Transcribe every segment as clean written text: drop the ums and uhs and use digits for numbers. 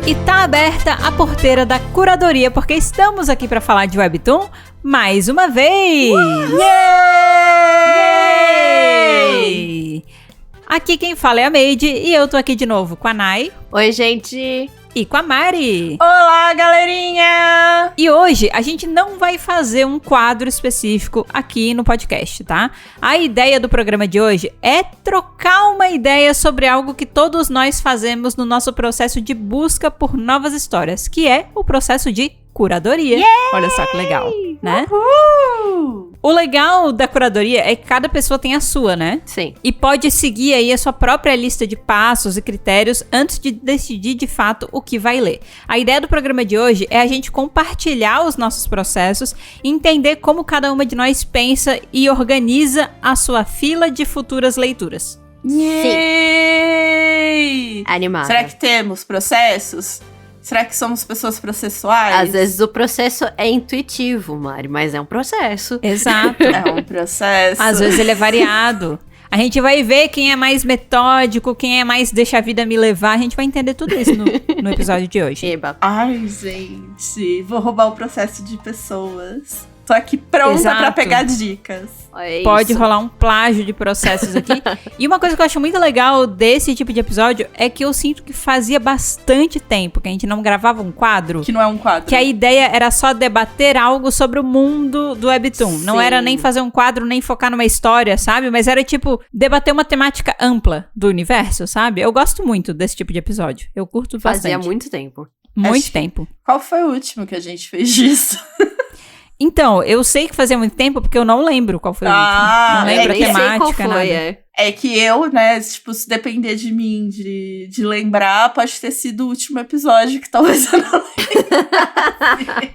E tá aberta a porteira da curadoria, porque estamos aqui para falar de Webtoon mais uma vez! Yay! Aqui quem fala é a Meide e eu tô aqui de novo com a Nai. Oi, gente! E com a Mari. Olá, galerinha! E hoje a gente não vai fazer um quadro específico aqui no podcast, tá? A ideia do programa de hoje é trocar uma ideia sobre algo que todos nós fazemos no nosso processo de busca por novas histórias, que é o processo de curadoria. Yay! Olha só que legal, né? Uhul! O legal da curadoria é que cada pessoa tem a sua, né? Sim. E pode seguir aí a sua própria lista de passos e critérios antes de decidir de fato o que vai ler. A ideia do programa de hoje é a gente compartilhar os nossos processos e entender como cada uma de nós pensa e organiza a sua fila de futuras leituras. Yay! Animada. Será que temos processos? Será que somos pessoas processuais? Às vezes o processo é intuitivo, Mari, mas é um processo. Exato. É um processo. Às vezes ele é variado. A gente vai ver quem é mais metódico, quem é mais deixa a vida me levar. A gente vai entender tudo isso no episódio de hoje. Eba. Ai, gente. Vou roubar o processo de pessoas. Tô aqui pronta Exato. pra pegar dicas. É Pode isso. rolar um plágio de processos aqui. E uma coisa que eu acho muito legal desse tipo de episódio é que eu sinto que fazia bastante tempo que a gente não gravava um quadro. Que não é um quadro. Que a ideia era só debater algo sobre o mundo do Webtoon. Não Sim. era nem fazer um quadro, nem focar numa história, sabe? Mas era tipo, debater uma temática ampla do universo, sabe? Eu gosto muito desse tipo de episódio. Eu curto bastante. Fazia muito tempo. Muito Acho que- tempo. Qual foi o último que a gente fez disso? Então, eu sei que fazia muito tempo porque eu não lembro qual foi o último. Não lembro a nem sei temática, qual foi, nada. É que eu, né, tipo, se depender de mim, de lembrar, pode ter sido o último episódio que talvez eu não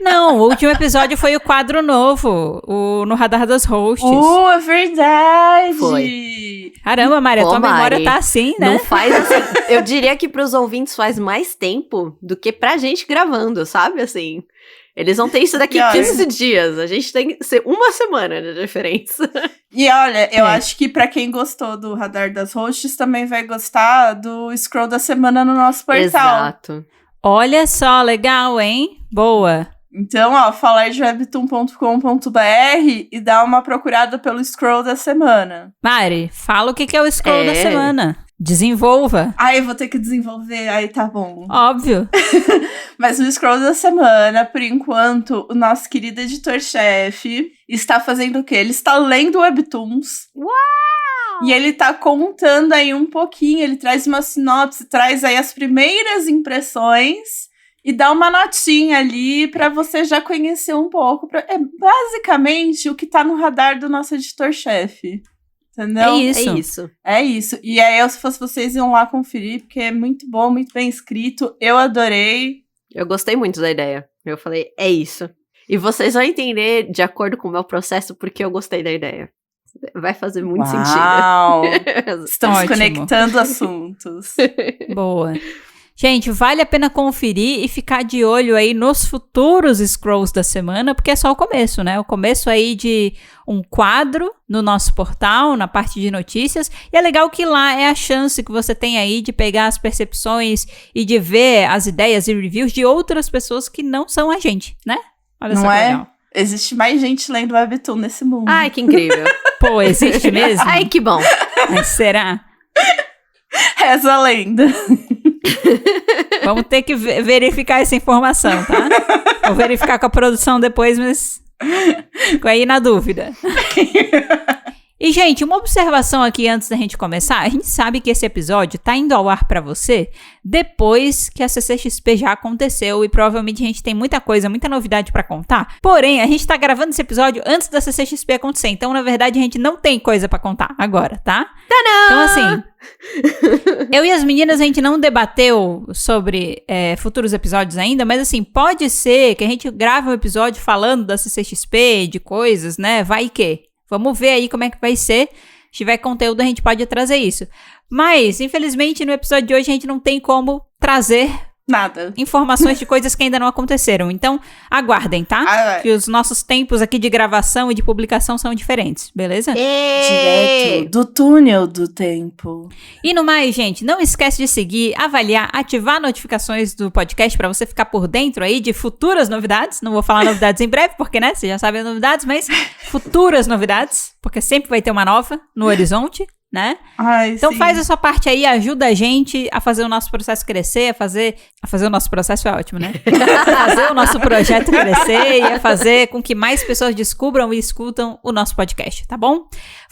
Não, o último episódio foi o quadro novo, o No Radar das Hosts. É verdade! Foi. Caramba, Mari, a Ô, tua memória Mari, tá assim, né? Não faz assim. Eu diria que pros ouvintes faz mais tempo do que pra gente gravando, sabe? Assim. Eles vão ter isso daqui E olha- 15 dias. A gente tem que ser uma semana de diferença. E olha, eu É. acho que pra quem gostou do Radar das Hosts, também vai gostar do Scroll da Semana no nosso portal. Exato. Olha só, legal, hein? Boa. Então, ó, falardewebtoon.com.br e dá uma procurada pelo Scroll da Semana. Mari, fala o que é o scroll da É. semana. Desenvolva. Ai, eu vou ter que desenvolver, aí tá bom. Óbvio. Mas no Scroll da Semana, por enquanto, o nosso querido editor-chefe está fazendo o quê? Ele está lendo Webtoons. Uau! E ele tá contando aí um pouquinho, ele traz uma sinopse, traz aí as primeiras impressões e dá uma notinha ali pra você já conhecer um pouco. É basicamente o que tá no radar do nosso editor-chefe. Entendeu? É isso. É isso. É isso. E aí, eu, se fosse vocês, iam lá conferir, porque é muito bom, muito bem escrito. Eu adorei. Eu gostei muito da ideia. Eu falei, é isso. E vocês vão entender de acordo com o meu processo porque eu gostei da ideia. Vai fazer muito Uau! sentido. Estamos Ótimo. conectando assuntos. Boa. Gente, vale a pena conferir e ficar de olho aí nos futuros scrolls da semana, porque é só o começo, né? O começo aí de um quadro no nosso portal, na parte de notícias. E é legal que lá é a chance que você tem aí de pegar as percepções e de ver as ideias e reviews de outras pessoas que não são a gente, né? Olha só Não que é? legal. Existe mais gente lendo Webtoon nesse mundo. Ai, que incrível. Pô, existe mesmo? Ai, que bom. Mas será? Reza a lenda. Vamos ter que verificar essa informação, tá? Vou verificar com a produção depois, mas fico aí na dúvida. E, gente, uma observação aqui antes da gente começar. A gente sabe que esse episódio tá indo ao ar pra você depois que a CCXP já aconteceu e provavelmente a gente tem muita coisa, muita novidade pra contar. Porém, a gente tá gravando esse episódio antes da CCXP acontecer, então, na verdade, a gente não tem coisa pra contar agora, tá? Então, assim, eu e as meninas, a gente não debateu sobre futuros episódios ainda, mas assim, pode ser que a gente grave um episódio falando da CCXP, de coisas, né? Vai que. Vamos ver aí como é que vai ser. Se tiver conteúdo, a gente pode trazer isso. Mas, infelizmente, no episódio de hoje, a gente não tem como trazer Nada. informações de coisas que ainda não aconteceram. Então, aguardem, tá? Que os nossos tempos aqui de gravação e de publicação são diferentes, beleza? Direto do túnel do tempo. E no mais, gente, não esquece de seguir, avaliar, ativar notificações do podcast pra você ficar por dentro aí de futuras novidades. Não vou falar novidades em breve, porque, né, vocês já sabem as novidades, mas futuras novidades, porque sempre vai ter uma nova no horizonte, né? Ai, Então sim. faz a sua parte aí, ajuda a gente a fazer o nosso processo crescer, a fazer o nosso processo é ótimo, né? A fazer o nosso projeto crescer e a fazer com que mais pessoas descubram e escutam o nosso podcast, tá bom?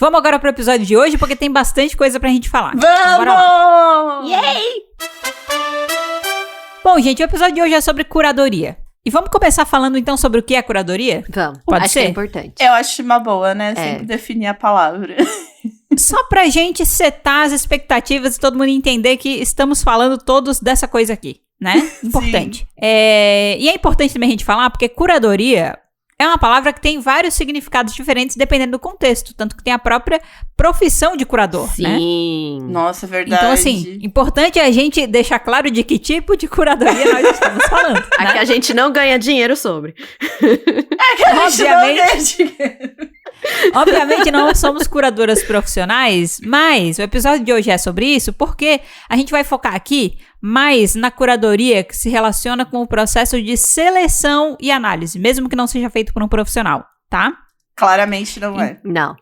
Vamos agora pro episódio de hoje, porque tem bastante coisa pra gente falar. Então, bora lá. Vamos! Yay! Bom, gente, o episódio de hoje é sobre curadoria. E vamos começar falando então sobre o que é curadoria? Vamos. Pode Acho ser? que é importante. Eu acho uma boa, né? Sempre definir a palavra. Só pra gente setar as expectativas e todo mundo entender que estamos falando todos dessa coisa aqui, né? Importante. E é importante também a gente falar, porque curadoria é uma palavra que tem vários significados diferentes dependendo do contexto, tanto que tem a própria profissão de curador, né? Sim. Nossa, é verdade. Então, assim, importante é a gente deixar claro de que tipo de curadoria nós estamos falando, A né? que a gente não ganha dinheiro sobre. Obviamente não somos curadoras profissionais, mas o episódio de hoje é sobre isso porque a gente vai focar aqui mais na curadoria que se relaciona com o processo de seleção e análise, mesmo que não seja feito por um profissional, tá? Claramente não é. Não.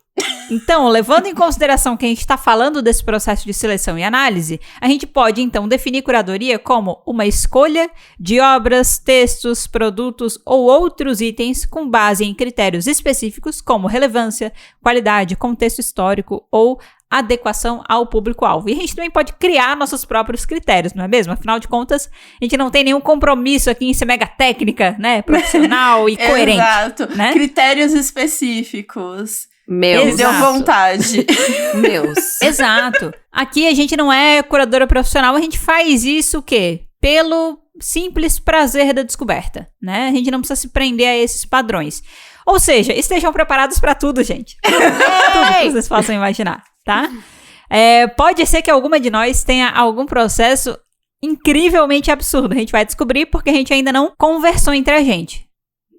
Então, levando em consideração que a gente está falando desse processo de seleção e análise, a gente pode, então, definir curadoria como uma escolha de obras, textos, produtos ou outros itens com base em critérios específicos como relevância, qualidade, contexto histórico ou adequação ao público-alvo. E a gente também pode criar nossos próprios critérios, não é mesmo? Afinal de contas, a gente não tem nenhum compromisso aqui em ser mega técnica, né? Profissional e coerente. Exato. Né? Critérios específicos. Meus. Me deu vontade. Meus. Exato. Aqui a gente não é curadora profissional, a gente faz isso o quê? Pelo simples prazer da descoberta, né? A gente não precisa se prender a esses padrões. Ou seja, estejam preparados pra tudo, gente. Tudo que vocês possam imaginar, tá? Pode ser que alguma de nós tenha algum processo incrivelmente absurdo. A gente vai descobrir porque a gente ainda não conversou entre a gente,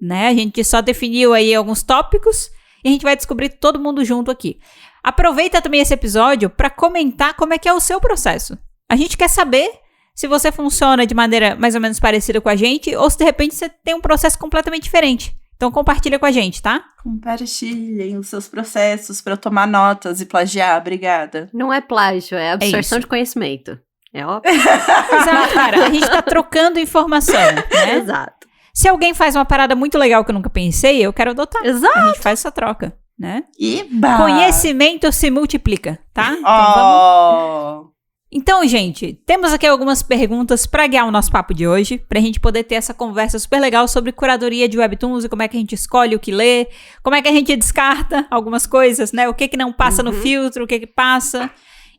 né? A gente só definiu aí alguns tópicos e a gente vai descobrir todo mundo junto aqui. Aproveita também esse episódio para comentar como é que é o seu processo. A gente quer saber se você funciona de maneira mais ou menos parecida com a gente ou se de repente você tem um processo completamente diferente. Então compartilha com a gente, tá? Compartilhem os seus processos para eu tomar notas e plagiar. Obrigada. Não é plágio, é absorção isso. de conhecimento. É óbvio. Exato, cara. A gente tá trocando informação, né? Exato. Se alguém faz uma parada muito legal que eu nunca pensei, eu quero adotar. Exato. A gente faz essa troca, né? Iba! Conhecimento se multiplica, tá? Então, Oh! Então, gente, temos aqui algumas perguntas pra guiar o nosso papo de hoje, pra gente poder ter essa conversa super legal sobre curadoria de webtoons e como é que a gente escolhe o que lê, como é que a gente descarta algumas coisas, né? O que que não passa no filtro, o que que passa.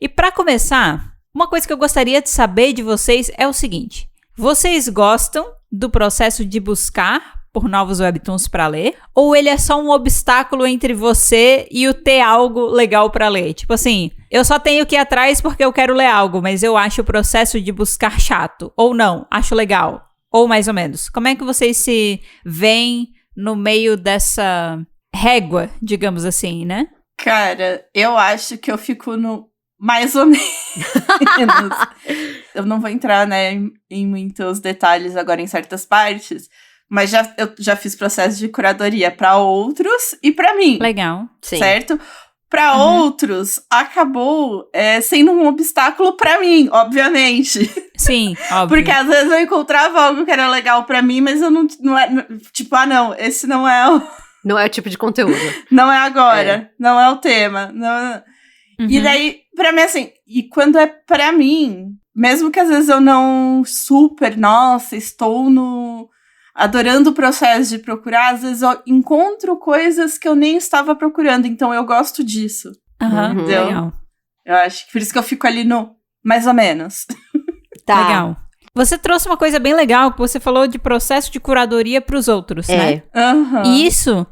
E pra começar, uma coisa que eu gostaria de saber de vocês é o seguinte: vocês gostam do processo de buscar por novos webtoons pra ler? Ou ele é só um obstáculo entre você e o ter algo legal pra ler? Tipo assim, eu só tenho que ir atrás porque eu quero ler algo, mas eu acho o processo de buscar chato. Ou não, acho legal. Ou mais ou menos. Como é que vocês se veem no meio dessa régua, digamos assim, né? Cara, eu acho que eu fico no mais ou menos. Eu não vou entrar, né, em muitos detalhes agora em certas partes, mas eu já fiz processo de curadoria para outros e para mim. Legal. Sim. Certo? Para outros, acabou sendo um obstáculo para mim, obviamente. Sim, óbvio. Porque às vezes eu encontrava algo que era legal para mim, mas eu não tipo, não, esse não é o, Não é o tipo de conteúdo. não é agora, não é o tema. Não. E daí, pra mim, assim, e quando é pra mim, mesmo que às vezes eu não estou adorando o processo de procurar, às vezes eu encontro coisas que eu nem estava procurando, então eu gosto disso. Aham, Entendeu? legal. Eu acho que por isso que eu fico ali no mais ou menos. Tá. Legal. Você trouxe uma coisa bem legal, que você falou de processo de curadoria pros outros, né? Aham. E isso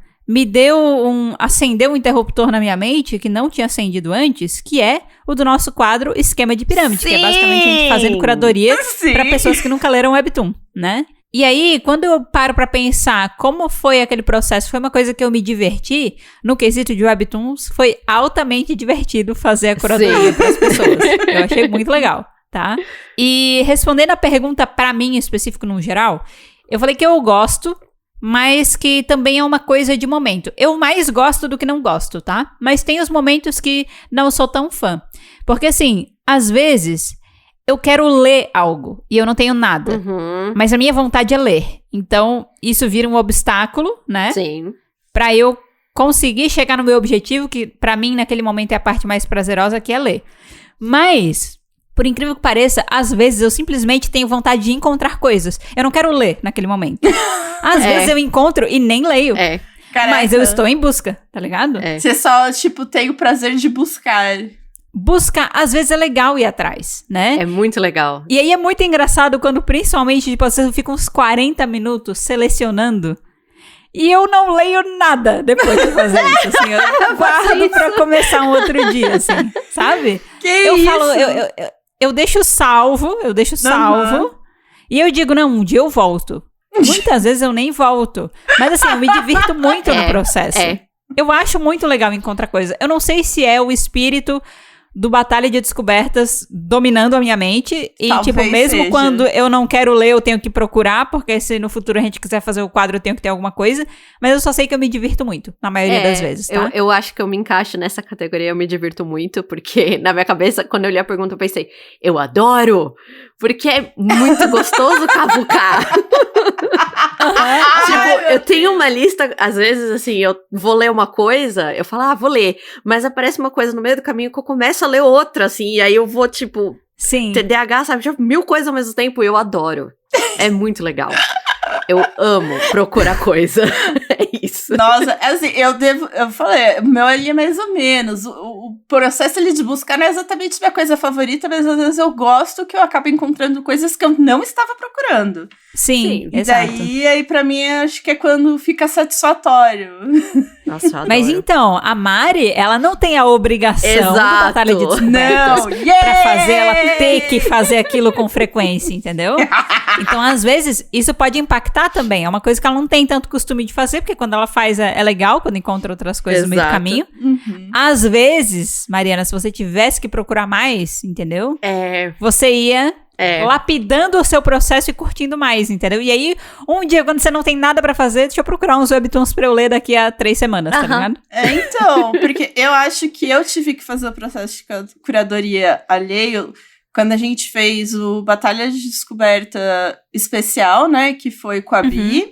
acendeu um interruptor na minha mente que não tinha acendido antes, que é o do nosso quadro Esquema de Pirâmide, Sim! que é basicamente a gente fazendo curadoria para pessoas que nunca leram Webtoon, né? E aí, quando eu paro pra pensar como foi aquele processo, foi uma coisa que eu me diverti, no quesito de Webtoons, foi altamente divertido fazer a curadoria pras pessoas. Eu achei muito legal, tá? E respondendo a pergunta pra mim, em específico, no geral, eu falei que eu gosto, mas que também é uma coisa de momento. Eu mais gosto do que não gosto, tá? Mas tem os momentos que não sou tão fã. Porque, assim, às vezes, eu quero ler algo e eu não tenho nada. Mas a minha vontade é ler. Então, isso vira um obstáculo, né? Sim. Pra eu conseguir chegar no meu objetivo, que pra mim, naquele momento, é a parte mais prazerosa, que é ler. Mas, por incrível que pareça, às vezes eu simplesmente tenho vontade de encontrar coisas. Eu não quero ler naquele momento. Às vezes eu encontro e nem leio. Caraca. Mas eu estou em busca, tá ligado? Você só, tipo, tem o prazer de buscar. Buscar, às vezes é legal ir atrás, né? É muito legal. E aí é muito engraçado quando, principalmente, tipo, você fica uns 40 minutos selecionando e eu não leio nada depois de fazer isso, assim. Eu guardo pra começar um outro dia, assim, sabe? Eu deixo salvo, e eu digo, não, um dia eu volto. Muitas vezes eu nem volto. Mas assim, eu me divirto muito no processo. Eu acho muito legal encontrar coisa. Eu não sei se é o espírito do Batalha de Descobertas dominando a minha mente. E, Talvez tipo, mesmo seja. quando eu não quero ler, eu tenho que procurar. Porque se no futuro a gente quiser fazer o quadro, eu tenho que ter alguma coisa. Mas eu só sei que eu me divirto muito, na maioria das vezes, tá? Eu acho que eu me encaixo nessa categoria, eu me divirto muito. Porque na minha cabeça, quando eu li a pergunta, eu pensei, eu adoro! Porque é muito gostoso cavucar. Tipo, eu tenho uma lista, às vezes, assim, eu vou ler uma coisa, eu falo, vou ler. Mas aparece uma coisa no meio do caminho que eu começo a ler outra, assim, e aí eu vou, tipo, Sim. TDAH, sabe? Tipo, 1000 coisas ao mesmo tempo, e eu adoro. É muito legal. Eu amo procurar coisa. É isso. Nossa, assim, eu falei, o meu ali é mais ou menos. O processo ali de buscar não é exatamente minha coisa favorita, mas às vezes eu gosto que eu acabo encontrando coisas que eu não estava procurando. Sim, E exato. daí, aí pra mim, acho que é quando fica satisfatório. Nossa, eu adoro. Mas então, a Mari, ela não tem a obrigação do Batalha de Descobertas Não, pra fazer ela ter que fazer aquilo com frequência, entendeu? Então, às vezes, isso pode impactar também. É uma coisa que ela não tem tanto costume de fazer, porque quando ela faz é legal, quando encontra outras coisas no meio do Exato. caminho. Uhum. Às vezes, Mariana, se você tivesse que procurar mais, entendeu? Você ia lapidando o seu processo e curtindo mais, entendeu? E aí, um dia, quando você não tem nada pra fazer, deixa eu procurar uns webtoons pra eu ler daqui a 3 semanas, tá ligado? Então, porque eu acho que eu tive que fazer o processo de curadoria alheio quando a gente fez o Batalha de Descoberta especial, né, que foi com a Bi.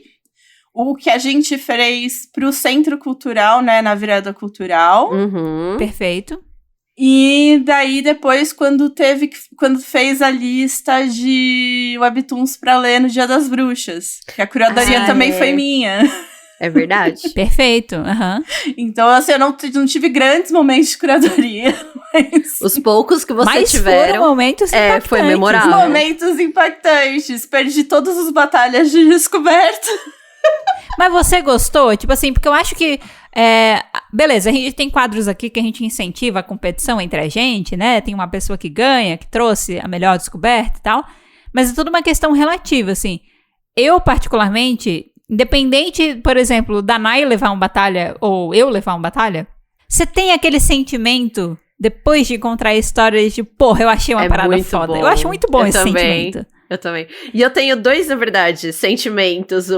O que a gente fez pro Centro Cultural, né, na Virada Cultural. Perfeito. E daí, depois, quando fez a lista de webtoons pra ler no Dia das Bruxas. Que a curadoria também foi minha. É verdade. Perfeito, aham. Então, assim, eu não tive grandes momentos de curadoria. Mas Os poucos que vocês Mas tiveram. foram momentos impactantes. foi memorável. momentos impactantes. Perdi todas as batalhas de descoberta. Mas você gostou? Tipo assim, porque eu acho que... beleza, a gente tem quadros aqui que a gente incentiva a competição entre a gente, né? Tem uma pessoa que ganha, que trouxe a melhor descoberta e tal. Mas é tudo uma questão relativa, assim. Eu, particularmente, independente, por exemplo, da Nai levar uma batalha ou eu levar uma batalha, você tem aquele sentimento, depois de encontrar a história, de porra, eu achei uma parada muito foda. bom. Eu acho muito bom Eu esse também. sentimento. Eu também. E eu tenho 2, na verdade, sentimentos.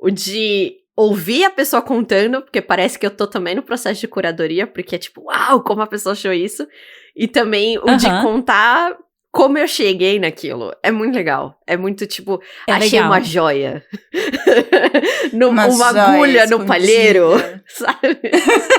O de ouvir a pessoa contando, porque parece que eu tô também no processo de curadoria, porque é tipo, uau, como a pessoa achou isso. E também o de contar como eu cheguei naquilo. É muito legal. É muito, tipo, achei legal. uma joia. Uma uma joia agulha no escondida. palheiro, sabe?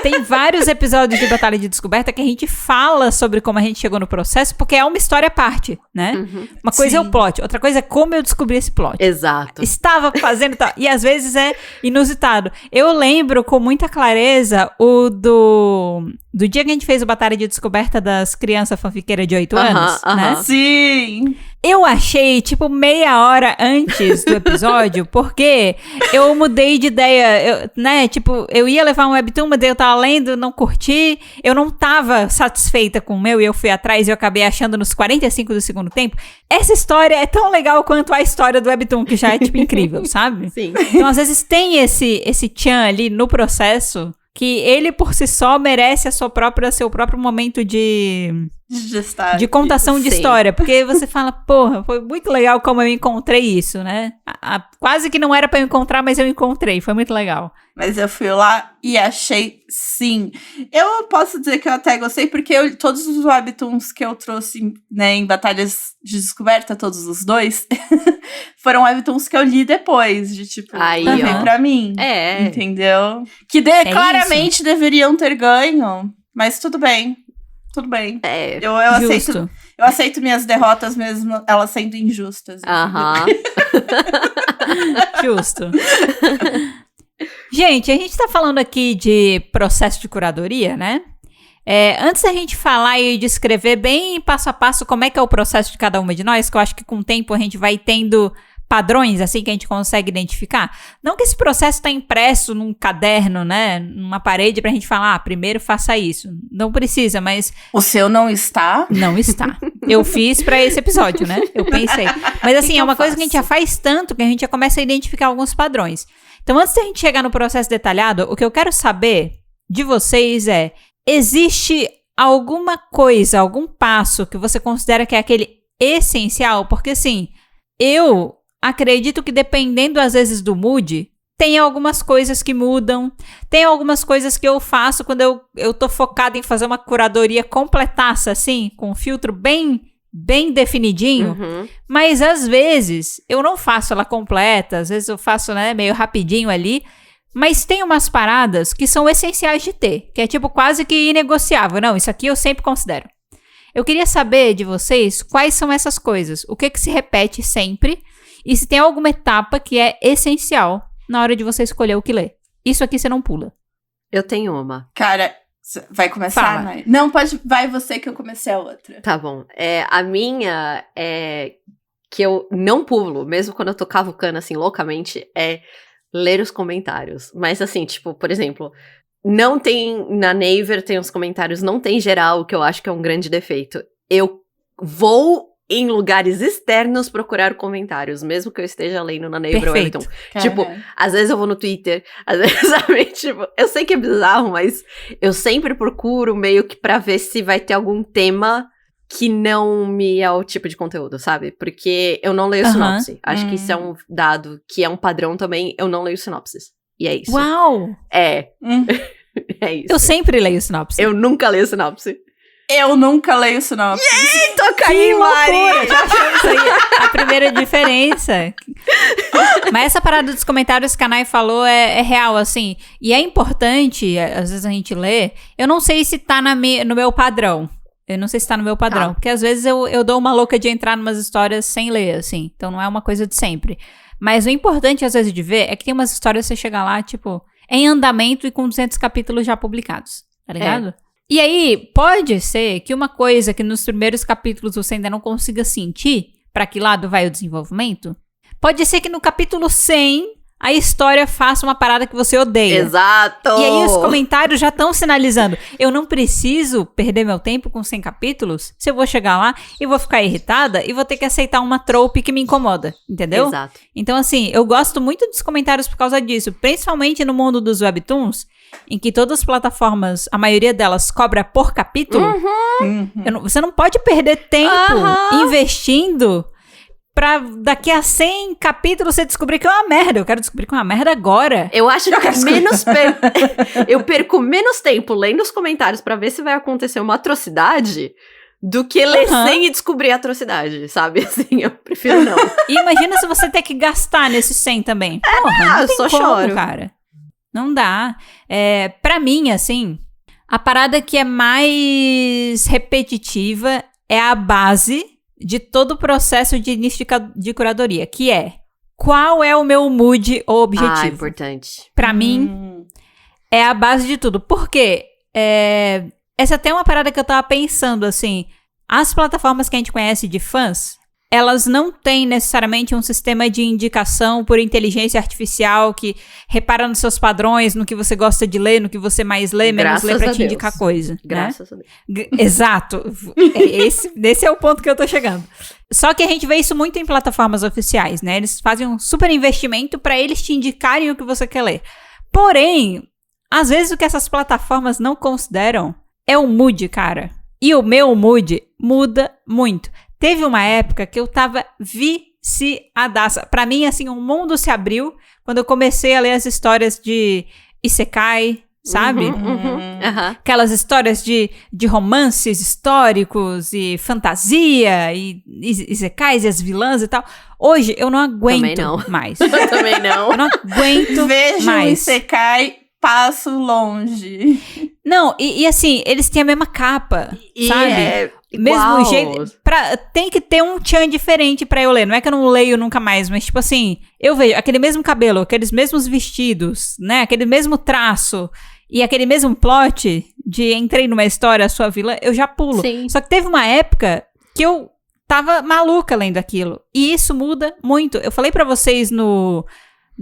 Tem vários episódios de Batalha de Descoberta que a gente fala sobre como a gente chegou no processo, porque é uma história à parte, né? Uma coisa é o plot, outra coisa é como eu descobri esse plot. Exato. Estava fazendo tal. E às vezes é inusitado. Eu lembro com muita clareza o do dia que a gente fez o Batalha de Descoberta das crianças fanfiqueiras de 8 anos, né? Sim! Eu achei, tipo, meia hora antes do episódio, porque eu mudei de ideia, né? Tipo, eu ia levar um webtoon, mas eu tava lendo, não curti, eu não tava satisfeita com o meu, e eu fui atrás e eu acabei achando nos 45 do segundo tempo. Essa história é tão legal quanto a história do webtoon, que já é, tipo, incrível, sabe? Sim. Então, às vezes, tem esse tchan ali no processo, que ele, por si só, merece seu próprio momento de contação de Sim. história, porque você fala, porra, foi muito legal como eu encontrei isso, né? Quase que não era pra eu encontrar, mas eu encontrei, foi muito legal. Mas eu fui lá e achei, sim. Eu posso dizer que eu até gostei, porque todos os webtoons que eu trouxe, né, em Batalhas de Descoberta, todos os 2, foram webtoons que eu li depois, de tipo, Aí, também pra mim. É. Entendeu? Que claramente deveriam ter ganho, mas tudo bem. Tudo bem. É. Eu aceito minhas derrotas mesmo, elas sendo injustas. Aham. Justo. Gente, a gente tá falando aqui de processo de curadoria, né? Antes da gente falar e descrever bem passo a passo como é que é o processo de cada uma de nós, que eu acho que com o tempo a gente vai tendo padrões, assim, que a gente consegue identificar. Não que esse processo tá impresso num caderno, né? Numa parede pra gente falar, primeiro faça isso. Não precisa, mas... O seu não está? Não está. Eu fiz pra esse episódio, né? Eu pensei. Mas assim, é uma coisa que a gente já faz tanto que a gente já começa a identificar alguns padrões. Então, antes da gente chegar no processo detalhado, o que eu quero saber de vocês é, existe alguma coisa, algum passo que você considera que é aquele essencial? Porque assim, eu acredito que dependendo às vezes do mood, tem algumas coisas que mudam, tem algumas coisas que eu faço quando eu tô focada em fazer uma curadoria completaça, assim, com um filtro bem definidinho, mas às vezes eu não faço ela completa, às vezes eu faço, né, meio rapidinho ali, mas tem umas paradas que são essenciais de ter, que é tipo quase que inegociável. Não, isso aqui eu sempre considero. Eu queria saber de vocês quais são essas coisas, o que se repete sempre, e se tem alguma etapa que é essencial na hora de você escolher o que ler. Isso aqui você não pula. Eu tenho uma. Cara, vai começar, né? Não, vai você que eu comecei a outra. Tá bom. A minha é que eu não pulo, mesmo quando eu tô cavucando assim loucamente, é ler os comentários. Mas assim, tipo, por exemplo, não tem, na Naver tem os comentários, não tem geral, o que eu acho que é um grande defeito. Eu vou em lugares externos procurar comentários, mesmo que eu esteja lendo na Naver ou Webtoon. Tipo, às vezes eu vou no Twitter, às vezes, sabe, tipo, eu sei que é bizarro, mas eu sempre procuro meio que pra ver se vai ter algum tema que não me é o tipo de conteúdo, sabe? Porque eu não leio sinopse. Acho que isso é um dado que é um padrão também, eu não leio sinopses. E é isso. Uau! É isso. Eu sempre leio sinopse. Eu nunca leio sinopse. Eu nunca leio sinopse. Toca aí, Mari! Já achamos isso aí a primeira diferença. Mas essa parada dos comentários que a Nai falou é real, assim. E é importante, às vezes a gente lê, eu não sei se tá no meu padrão. Eu não sei se tá no meu padrão. Porque às vezes eu dou uma louca de entrar numas histórias sem ler, assim. Então não é uma coisa de sempre. Mas o importante, às vezes, de ver é que tem umas histórias que você chega lá, tipo, em andamento e com 200 capítulos já publicados. Tá ligado? E aí, pode ser que uma coisa que nos primeiros capítulos você ainda não consiga sentir pra que lado vai o desenvolvimento, pode ser que no capítulo 100 a história faça uma parada que você odeia. Exato! E aí os comentários já estão sinalizando. Eu não preciso perder meu tempo com 100 capítulos se eu vou chegar lá e vou ficar irritada e vou ter que aceitar uma trope que me incomoda. Entendeu? Exato. Então, assim, eu gosto muito dos comentários por causa disso. Principalmente no mundo dos webtoons, em que todas as plataformas, a maioria delas cobra por capítulo. Você não pode perder tempo investindo pra daqui a 100 capítulos você descobrir que é uma merda. Eu quero descobrir que é uma merda agora. Eu acho que eu perco menos tempo lendo os comentários pra ver se vai acontecer uma atrocidade do que ler sem e descobrir a atrocidade, sabe? Assim, eu prefiro não. E imagina se você ter que gastar nesses 100 também. Porra, não eu tem só como, choro. Cara. Não dá. Pra mim, assim, a parada que é mais repetitiva é a base de todo o processo de início de curadoria, que é qual é o meu mood ou objetivo. Importante. Pra mim, é a base de tudo. Por quê? Essa até é uma parada que eu tava pensando, assim, as plataformas que a gente conhece de fãs, elas não têm necessariamente um sistema de indicação por inteligência artificial que repara nos seus padrões, no que você gosta de ler, no que você mais lê, menos lê, pra te indicar coisa. Graças a Deus. Exato. Esse é o ponto que eu tô chegando. Só que a gente vê isso muito em plataformas oficiais, né? Eles fazem um super investimento pra eles te indicarem o que você quer ler. Porém, às vezes o que essas plataformas não consideram é o mood, cara. E o meu mood muda muito. Teve uma época que eu tava viciadaça. Pra mim, assim, um mundo se abriu quando eu comecei a ler as histórias de Isekai, sabe? Aquelas histórias de romances históricos e fantasia e Isekais e as vilãs e tal. Hoje, eu não aguento mais. Eu também não. Eu não aguento Vejo mais. um Isekai, passo longe. Não, e assim, eles têm a mesma capa, sabe? Mesmo jeito. Tem que ter um tchan diferente pra eu ler. Não é que eu não leio nunca mais, mas tipo assim, eu vejo aquele mesmo cabelo, aqueles mesmos vestidos, né? Aquele mesmo traço e aquele mesmo plot de entrei numa história, sua vilã, eu já pulo. Sim. Só que teve uma época que eu tava maluca lendo aquilo. E isso muda muito. Eu falei pra vocês no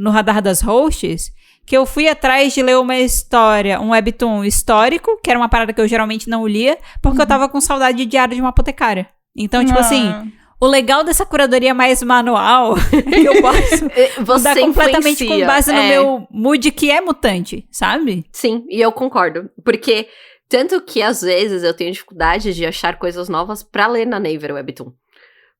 Radar das Hosts que eu fui atrás de ler uma história, um webtoon histórico, que era uma parada que eu geralmente não lia, porque eu tava com saudade de Diário de uma Apotecária. Então, tipo assim, o legal dessa curadoria mais manual é que eu posso mudar completamente com base no meu mood, que é mutante, sabe? Sim, e eu concordo. Porque, tanto que às vezes eu tenho dificuldade de achar coisas novas pra ler na Naver Webtoon.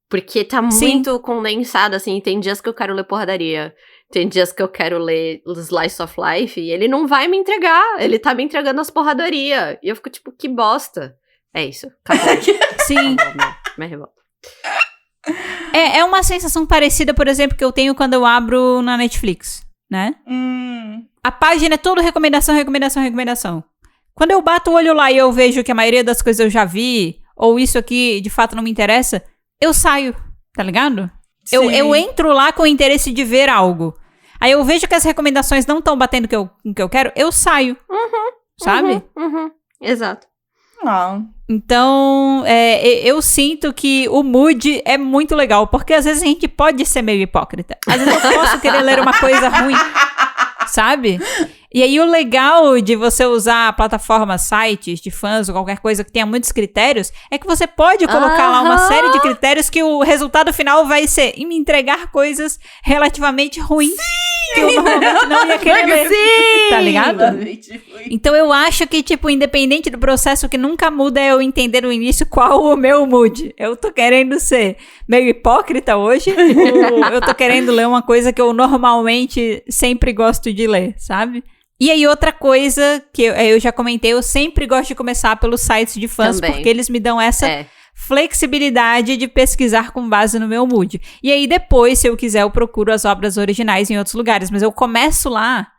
Porque tá muito condensado, assim, tem dias que eu quero ler porradaria. Tem dias que eu quero ler Slice of Life e ele não vai me entregar. Ele tá me entregando as porradarias. E eu fico tipo, que bosta. É isso. Acabou. Sim. Me revolta. É uma sensação parecida, por exemplo, que eu tenho quando eu abro na Netflix, né? A página é toda recomendação, recomendação, recomendação. Quando eu bato o olho lá e eu vejo que a maioria das coisas eu já vi, ou isso aqui de fato não me interessa, eu saio, tá ligado? Eu entro lá com o interesse de ver algo. Aí eu vejo que as recomendações não estão batendo com o que eu quero, eu saio. Sabe? Exato. Então, eu sinto que o mood é muito legal, porque às vezes a gente pode ser meio hipócrita. Às vezes eu posso querer ler uma coisa ruim, sabe? E aí o legal de você usar plataformas, sites de fãs ou qualquer coisa que tenha muitos critérios, é que você pode colocar lá uma série de critérios que o resultado final vai ser me entregar coisas relativamente ruins. Sim! Que eu normalmente não ia querer ler. Sim! Tá ligado? Então eu acho que, tipo, independente do processo, o que nunca muda é eu entender no início qual o meu mood. Eu tô querendo ser meio hipócrita hoje, ou eu tô querendo ler uma coisa que eu normalmente sempre gosto de ler, sabe? E aí, outra coisa que eu já comentei, eu sempre gosto de começar pelos sites de fãs, também, porque eles me dão essa flexibilidade de pesquisar com base no meu mood. E aí, depois, se eu quiser, eu procuro as obras originais em outros lugares. Mas eu começo lá,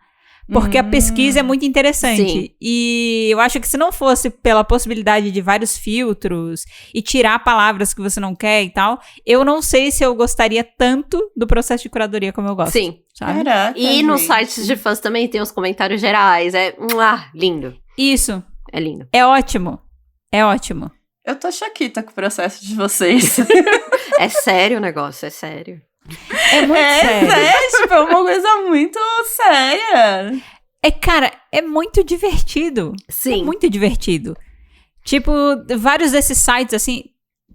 porque a pesquisa é muito interessante. Sim. E eu acho que se não fosse pela possibilidade de vários filtros e tirar palavras que você não quer e tal, eu não sei se eu gostaria tanto do processo de curadoria como eu gosto. Sim. Sabe? Caraca, e nos sites de fãs também tem os comentários gerais. Lindo. Isso. É lindo. É ótimo. É ótimo. Eu tô choquita com o processo de vocês. É sério o negócio, é sério. É muito sério. Tipo, é uma coisa muito séria. Cara, é muito divertido. Sim. É muito divertido. Tipo, vários desses sites, assim,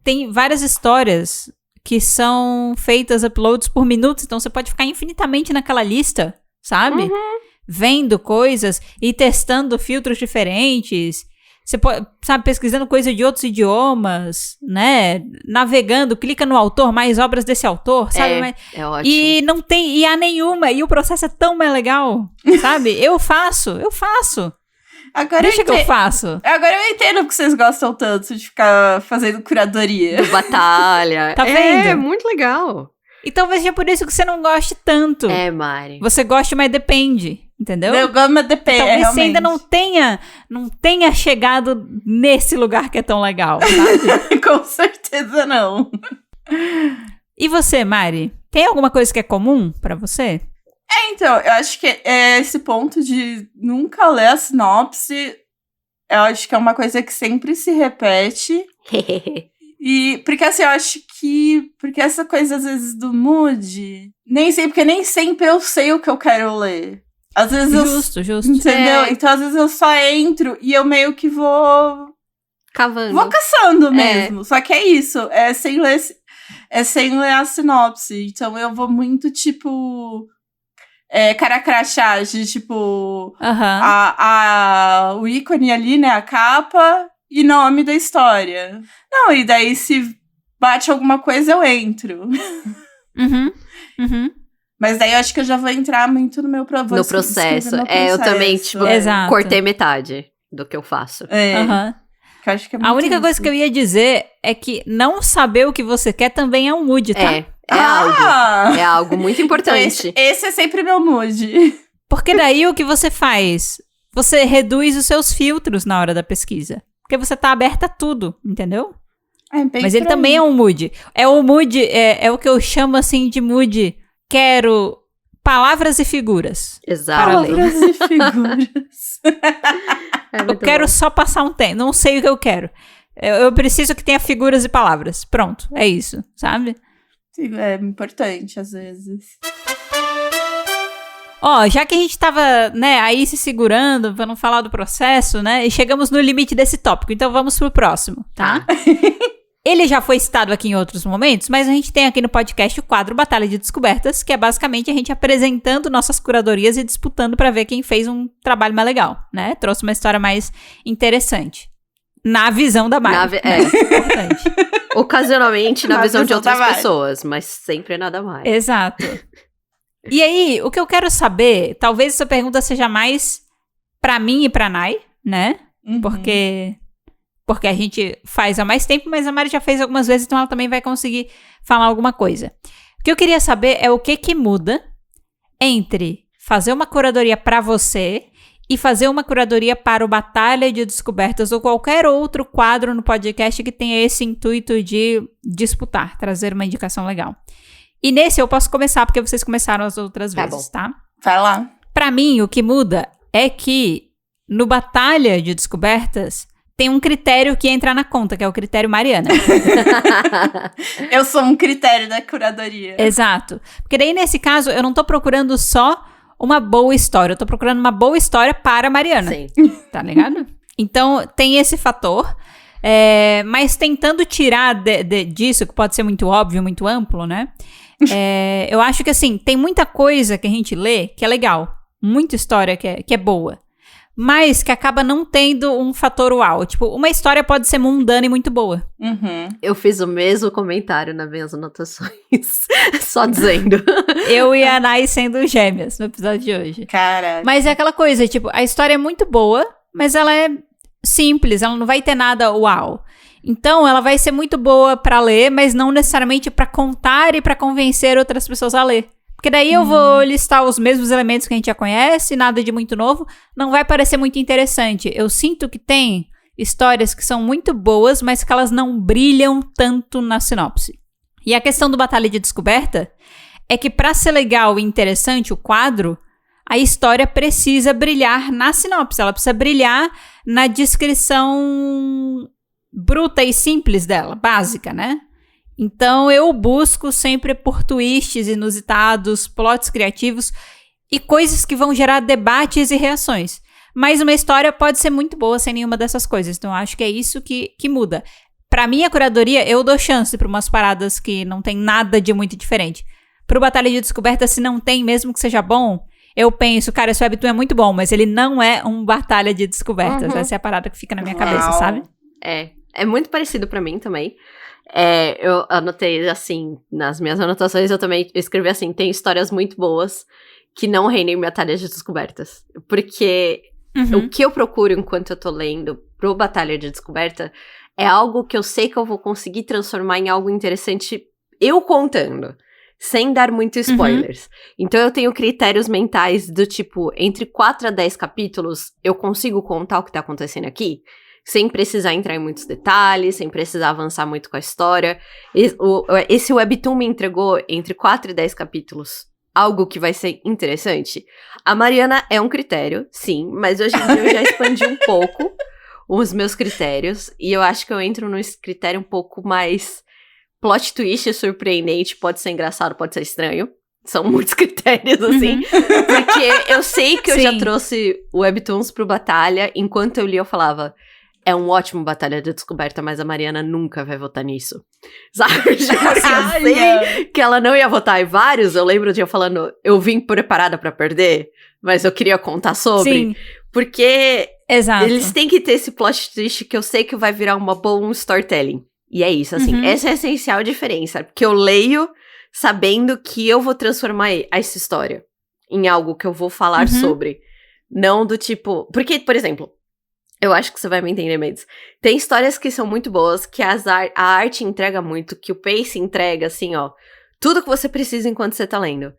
tem várias histórias que são feitas uploads por minutos, então você pode ficar infinitamente naquela lista, sabe? Vendo coisas e testando filtros diferentes. Você pode, sabe, pesquisando coisa de outros idiomas, né? Navegando, clica no autor, mais obras desse autor, sabe? É ótimo. E não tem IA nenhuma, e o processo é tão mais legal, sabe? Eu faço. Agora Deixa que eu faço. Agora eu entendo porque vocês gostam tanto de ficar fazendo curadoria. Do batalha. Tá vendo? É muito legal. E talvez seja por isso que você não goste tanto. Mari. Você goste, mas depende. Entendeu? Eu gosto, mas depende. Talvez você ainda não tenha chegado nesse lugar que é tão legal, sabe? Com certeza não. E você, Mari? Tem alguma coisa que é comum pra você? Então, eu acho que esse ponto de nunca ler a sinopse, eu acho que é uma coisa que sempre se repete. E porque assim, eu acho que. Porque essa coisa, às vezes, do mood. Porque nem sempre eu sei o que eu quero ler. Às vezes Justo. Entendeu? Então, às vezes eu só entro e eu meio que vou. Cavando. Vou caçando mesmo. Só que é isso. É sem ler a sinopse. Então eu vou muito, tipo. Cara crachá, de tipo. O ícone ali, né? A capa e nome da história. Não, e daí se bate alguma coisa, eu entro. Mas daí eu acho que eu já vou entrar muito no meu processo. No processo. Eu também, tipo, cortei metade do que eu faço. Que eu acho que é muito a única coisa que eu ia dizer é que não saber o que você quer também é um mood, tá? É algo muito importante. Então esse é sempre meu mood. Porque daí o que você faz? Você reduz os seus filtros na hora da pesquisa. Porque você tá aberta a tudo, entendeu? Mas ele também é um mood. É o mood, é o que eu chamo assim de mood. Quero palavras e figuras. Exato. Palavras e figuras. Eu quero só passar um tempo. Não sei o que eu quero. Eu preciso que tenha figuras e palavras. Pronto, é isso, sabe? Sim, é importante às vezes. Já que a gente tava, né, aí se segurando pra não falar do processo, né, e chegamos no limite desse tópico, então vamos pro próximo, tá? Ele já foi citado aqui em outros momentos, mas a gente tem aqui no podcast o quadro Batalha de Descobertas, que é basicamente a gente apresentando nossas curadorias e disputando pra ver quem fez um trabalho mais legal, né? Trouxe uma história mais interessante. Na visão da Mari. Importante. Ocasionalmente na visão de outras pessoas, mas sempre nada mais. Exato. E aí, o que eu quero saber, talvez essa pergunta seja mais pra mim e pra Nai, né? Porque a gente faz há mais tempo, mas a Mari já fez algumas vezes, então ela também vai conseguir falar alguma coisa. O que eu queria saber é o que muda entre fazer uma curadoria pra você e fazer uma curadoria para o Batalha de Descobertas ou qualquer outro quadro no podcast que tenha esse intuito de disputar, trazer uma indicação legal. E nesse eu posso começar, porque vocês começaram as outras vezes, tá? Vai lá. Pra mim, o que muda é que no Batalha de Descobertas tem um critério que entra na conta, que é o critério Mariana. Eu sou um critério da curadoria. Exato. Porque daí, nesse caso, eu não tô procurando só uma boa história, eu tô procurando uma boa história para a Mariana. Sim. Tá ligado? Então, tem esse fator. Mas tentando tirar disso, que pode ser muito óbvio, muito amplo, né? Eu acho que, assim, tem muita coisa que a gente lê que é legal. Muita história que é boa. Mas que acaba não tendo um fator uau. Tipo, uma história pode ser mundana e muito boa. Eu fiz o mesmo comentário nas minhas anotações. Só dizendo. Eu e a Nai sendo gêmeas no episódio de hoje. Cara. Mas é aquela coisa, tipo, a história é muito boa, mas ela é simples, ela não vai ter nada uau. Então, ela vai ser muito boa pra ler, mas não necessariamente pra contar e pra convencer outras pessoas a ler. Porque daí eu vou listar os mesmos elementos que a gente já conhece, nada de muito novo, não vai parecer muito interessante. Eu sinto que tem histórias que são muito boas, mas que elas não brilham tanto na sinopse. E a questão do Batalha de Descoberta é que pra ser legal e interessante o quadro, a história precisa brilhar na sinopse, ela precisa brilhar na descrição bruta e simples dela, básica, né? Então, eu busco sempre por twists inusitados, plots criativos e coisas que vão gerar debates e reações. Mas uma história pode ser muito boa sem nenhuma dessas coisas. Então, acho que é isso que muda. Pra minha curadoria, eu dou chance pra umas paradas que não tem nada de muito diferente. Pro Batalha de Descoberta, se não tem, mesmo que seja bom, eu penso, cara, esse webtoon é muito bom, mas ele não é um Batalha de Descobertas. Essa é a parada que fica na minha cabeça, sabe? É muito parecido pra mim também. Eu anotei assim, nas minhas anotações eu também escrevi assim, tem histórias muito boas que não rendem Batalhas de Descobertas. Porque o que eu procuro enquanto eu tô lendo pro Batalha de Descoberta é algo que eu sei que eu vou conseguir transformar em algo interessante eu contando, sem dar muitos spoilers. Então eu tenho critérios mentais do tipo, entre 4 a 10 capítulos, eu consigo contar o que tá acontecendo aqui? Sem precisar entrar em muitos detalhes, sem precisar avançar muito com a história. Esse webtoon me entregou, entre 4 e 10 capítulos, algo que vai ser interessante. A Mariana é um critério, sim, mas hoje em dia eu já expandi um pouco os meus critérios. E eu acho que eu entro num critério um pouco mais plot twist, surpreendente. Pode ser engraçado, pode ser estranho. São muitos critérios, assim. Porque eu sei que eu já trouxe Webtoons pro Batalha. Enquanto eu li, eu falava... É um ótimo Batalha de Descoberta, mas a Mariana nunca vai votar nisso. Sabe? Tipo assim, eu sei que ela não ia votar em vários. Eu lembro de eu falando, eu vim preparada pra perder, mas eu queria contar sobre. Sim. Porque Exato. eles têm que ter esse plot twist que eu sei que vai virar uma boa storytelling. E é isso, assim. Essa é a essencial diferença. Porque eu leio sabendo que eu vou transformar essa história em algo que eu vou falar sobre. Não do tipo... Porque, por exemplo... Eu acho que você vai me entender, Mendes. Tem histórias que são muito boas, que a arte entrega muito, que o pace entrega, assim, ó. Tudo que você precisa enquanto você tá lendo.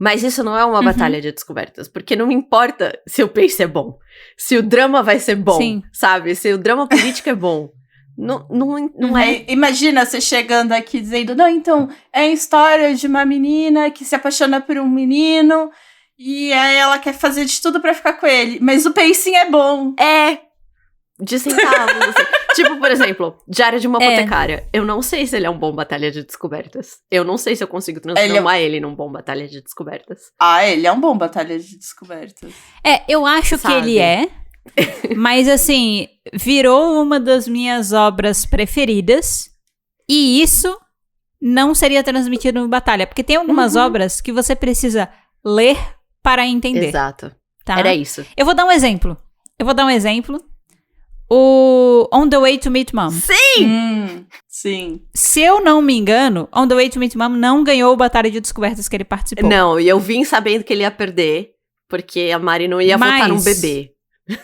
Mas isso não é uma batalha de descobertas. Porque não importa se o pace é bom. Se o drama vai ser bom, sabe? Se o drama político é bom. Não é. Imagina você chegando aqui dizendo, não, então, é a história de uma menina que se apaixona por um menino e aí ela quer fazer de tudo pra ficar com ele. Mas o pacing é bom. De centavos, assim. Tipo, por exemplo, Diário de uma Apotecária. Eu não sei se ele é um bom Batalha de Descobertas. Eu não sei se eu consigo transformar ele num bom Batalha de Descobertas. Ele é um bom Batalha de Descobertas. Eu acho que ele é. Mas, assim, virou uma das minhas obras preferidas. E isso não seria transmitido no Batalha. Porque tem algumas obras que você precisa ler para entender. Exato. Tá? Era isso. Eu vou dar um exemplo. O On the Way to Meet Mom. Sim. Se eu não me engano, On the Way to Meet Mom não ganhou o Batalha de Descobertas que ele participou. Não, e eu vim sabendo que ele ia perder, porque a Mari não ia votar num bebê.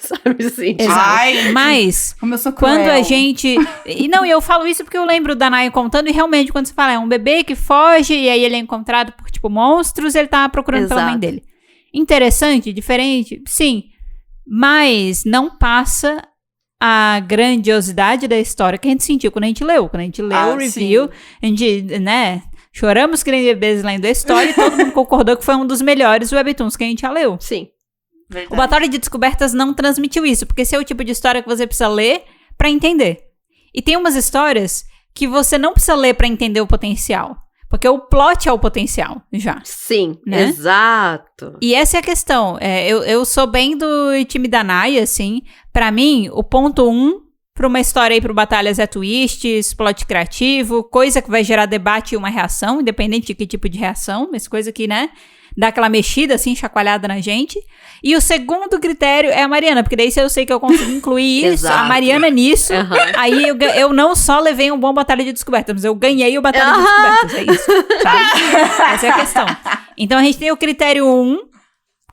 Sabe assim? Exato. Mas, quando a gente... E eu falo isso porque eu lembro da Naya contando, e realmente, quando você fala, é um bebê que foge, e aí ele é encontrado por, tipo, monstros, ele tá procurando pela mãe dele. Interessante, diferente, sim. Mas não passa... a grandiosidade da história que a gente sentiu quando a gente leu. Quando a gente leu o review, a gente, choramos que nem bebês lendo a história e todo mundo concordou que foi um dos melhores webtoons que a gente já leu. Sim. Verdade. O Batalha de Descobertas não transmitiu isso, porque esse é o tipo de história que você precisa ler pra entender. E tem umas histórias que você não precisa ler pra entender o potencial. Porque o plot é o potencial, já. Sim, né? Exato. E essa é a questão. Eu sou bem do time da Naya, assim. Pra mim, o ponto 1 pra uma história aí pro Batalhas é twists, plot criativo, coisa que vai gerar debate e uma reação, independente de que tipo de reação, mas coisa que, dá aquela mexida, assim, chacoalhada na gente. E o segundo critério é a Mariana, porque daí se eu sei que eu consigo incluir isso, a Mariana nisso, aí eu não só levei um bom Batalha de Descobertas, mas eu ganhei o Batalha de Descobertas, é isso, sabe? Essa é a questão. Então a gente tem o critério 1,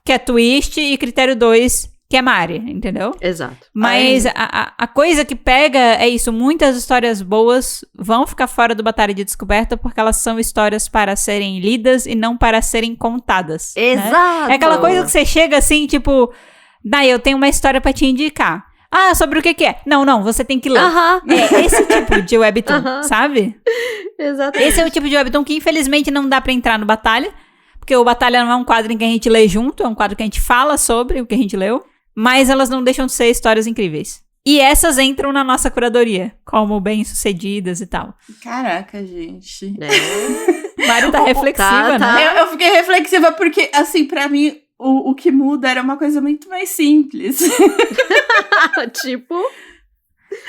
que é twist, e critério 2, que é Mari, entendeu? Exato. Mas a coisa que pega é isso, muitas histórias boas vão ficar fora do Batalha de Descoberta porque elas são histórias para serem lidas e não para serem contadas. Exato. Né? É aquela coisa que você chega assim, tipo, eu tenho uma história pra te indicar. Sobre o que é? Não, você tem que ler. É esse tipo de webtoon, sabe? Exatamente. Esse é o tipo de webtoon que infelizmente não dá pra entrar no Batalha, porque o Batalha não é um quadro em que a gente lê junto, é um quadro que a gente fala sobre o que a gente leu. Mas elas não deixam de ser histórias incríveis. E essas entram na nossa curadoria, como bem-sucedidas e tal. Caraca, gente. Mari tá reflexiva, né? Eu fiquei reflexiva porque, assim, pra mim, o que muda era uma coisa muito mais simples. Tipo...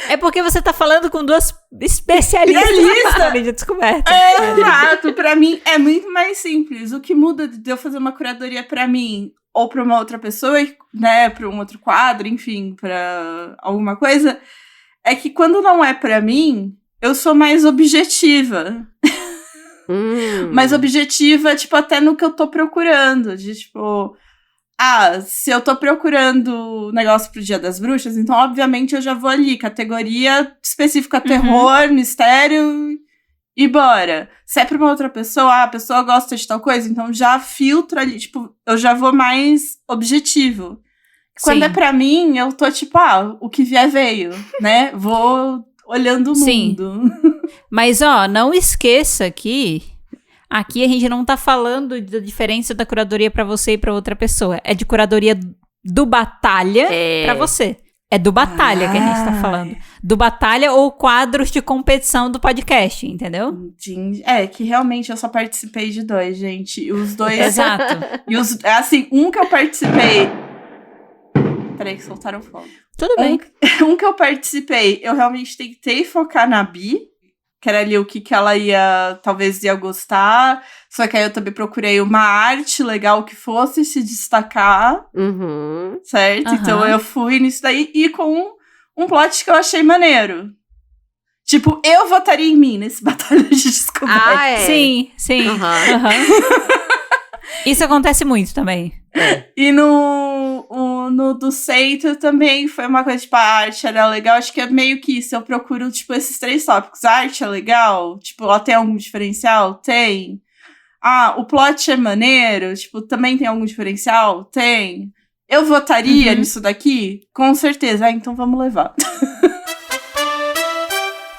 É porque você tá falando com duas especialistas de descoberta. Exato, pra mim é muito mais simples. O que muda de eu fazer uma curadoria pra mim... ou pra uma outra pessoa, pra um outro quadro, enfim, pra alguma coisa, é que quando não é pra mim, eu sou mais objetiva. Mais objetiva, tipo, até no que eu tô procurando. De, tipo, se eu tô procurando negócio pro Dia das Bruxas, então, obviamente, eu já vou ali, categoria específica terror, mistério... E bora. Se é pra uma outra pessoa, a pessoa gosta de tal coisa, então já filtro ali, tipo, eu já vou mais objetivo. Quando é pra mim, eu tô tipo, o que vier veio, né? Vou olhando o mundo. Mas, não esqueça que aqui a gente não tá falando da diferença da curadoria pra você e pra outra pessoa. É de curadoria do Batalha pra você. É do Batalha que a gente tá falando. Do Batalha ou quadros de competição do podcast, entendeu? É, que realmente eu só participei de 2, gente. E os 2... Exato. E os, assim, um que eu participei... Peraí que soltaram fogo. Tudo bem. Um que eu participei, eu realmente tentei focar na Bi, que era ali o que ela talvez ia gostar. Só que aí eu também procurei uma arte legal que fosse se destacar, certo? Então eu fui nisso daí e com um plot que eu achei maneiro. Tipo, eu votaria em mim nesse Batalha de Descoberta. Ah, é. Sim. Isso acontece muito também. E no do Seito também foi uma coisa, tipo, a arte era legal. Acho que é meio que isso. Eu procuro, tipo, esses 3 tópicos. A arte é legal? Tipo, ela tem algum diferencial? Tem. Ah, o plot é maneiro? Tipo, também tem algum diferencial? Tem. Eu votaria nisso daqui? Com certeza. Ah, então vamos levar.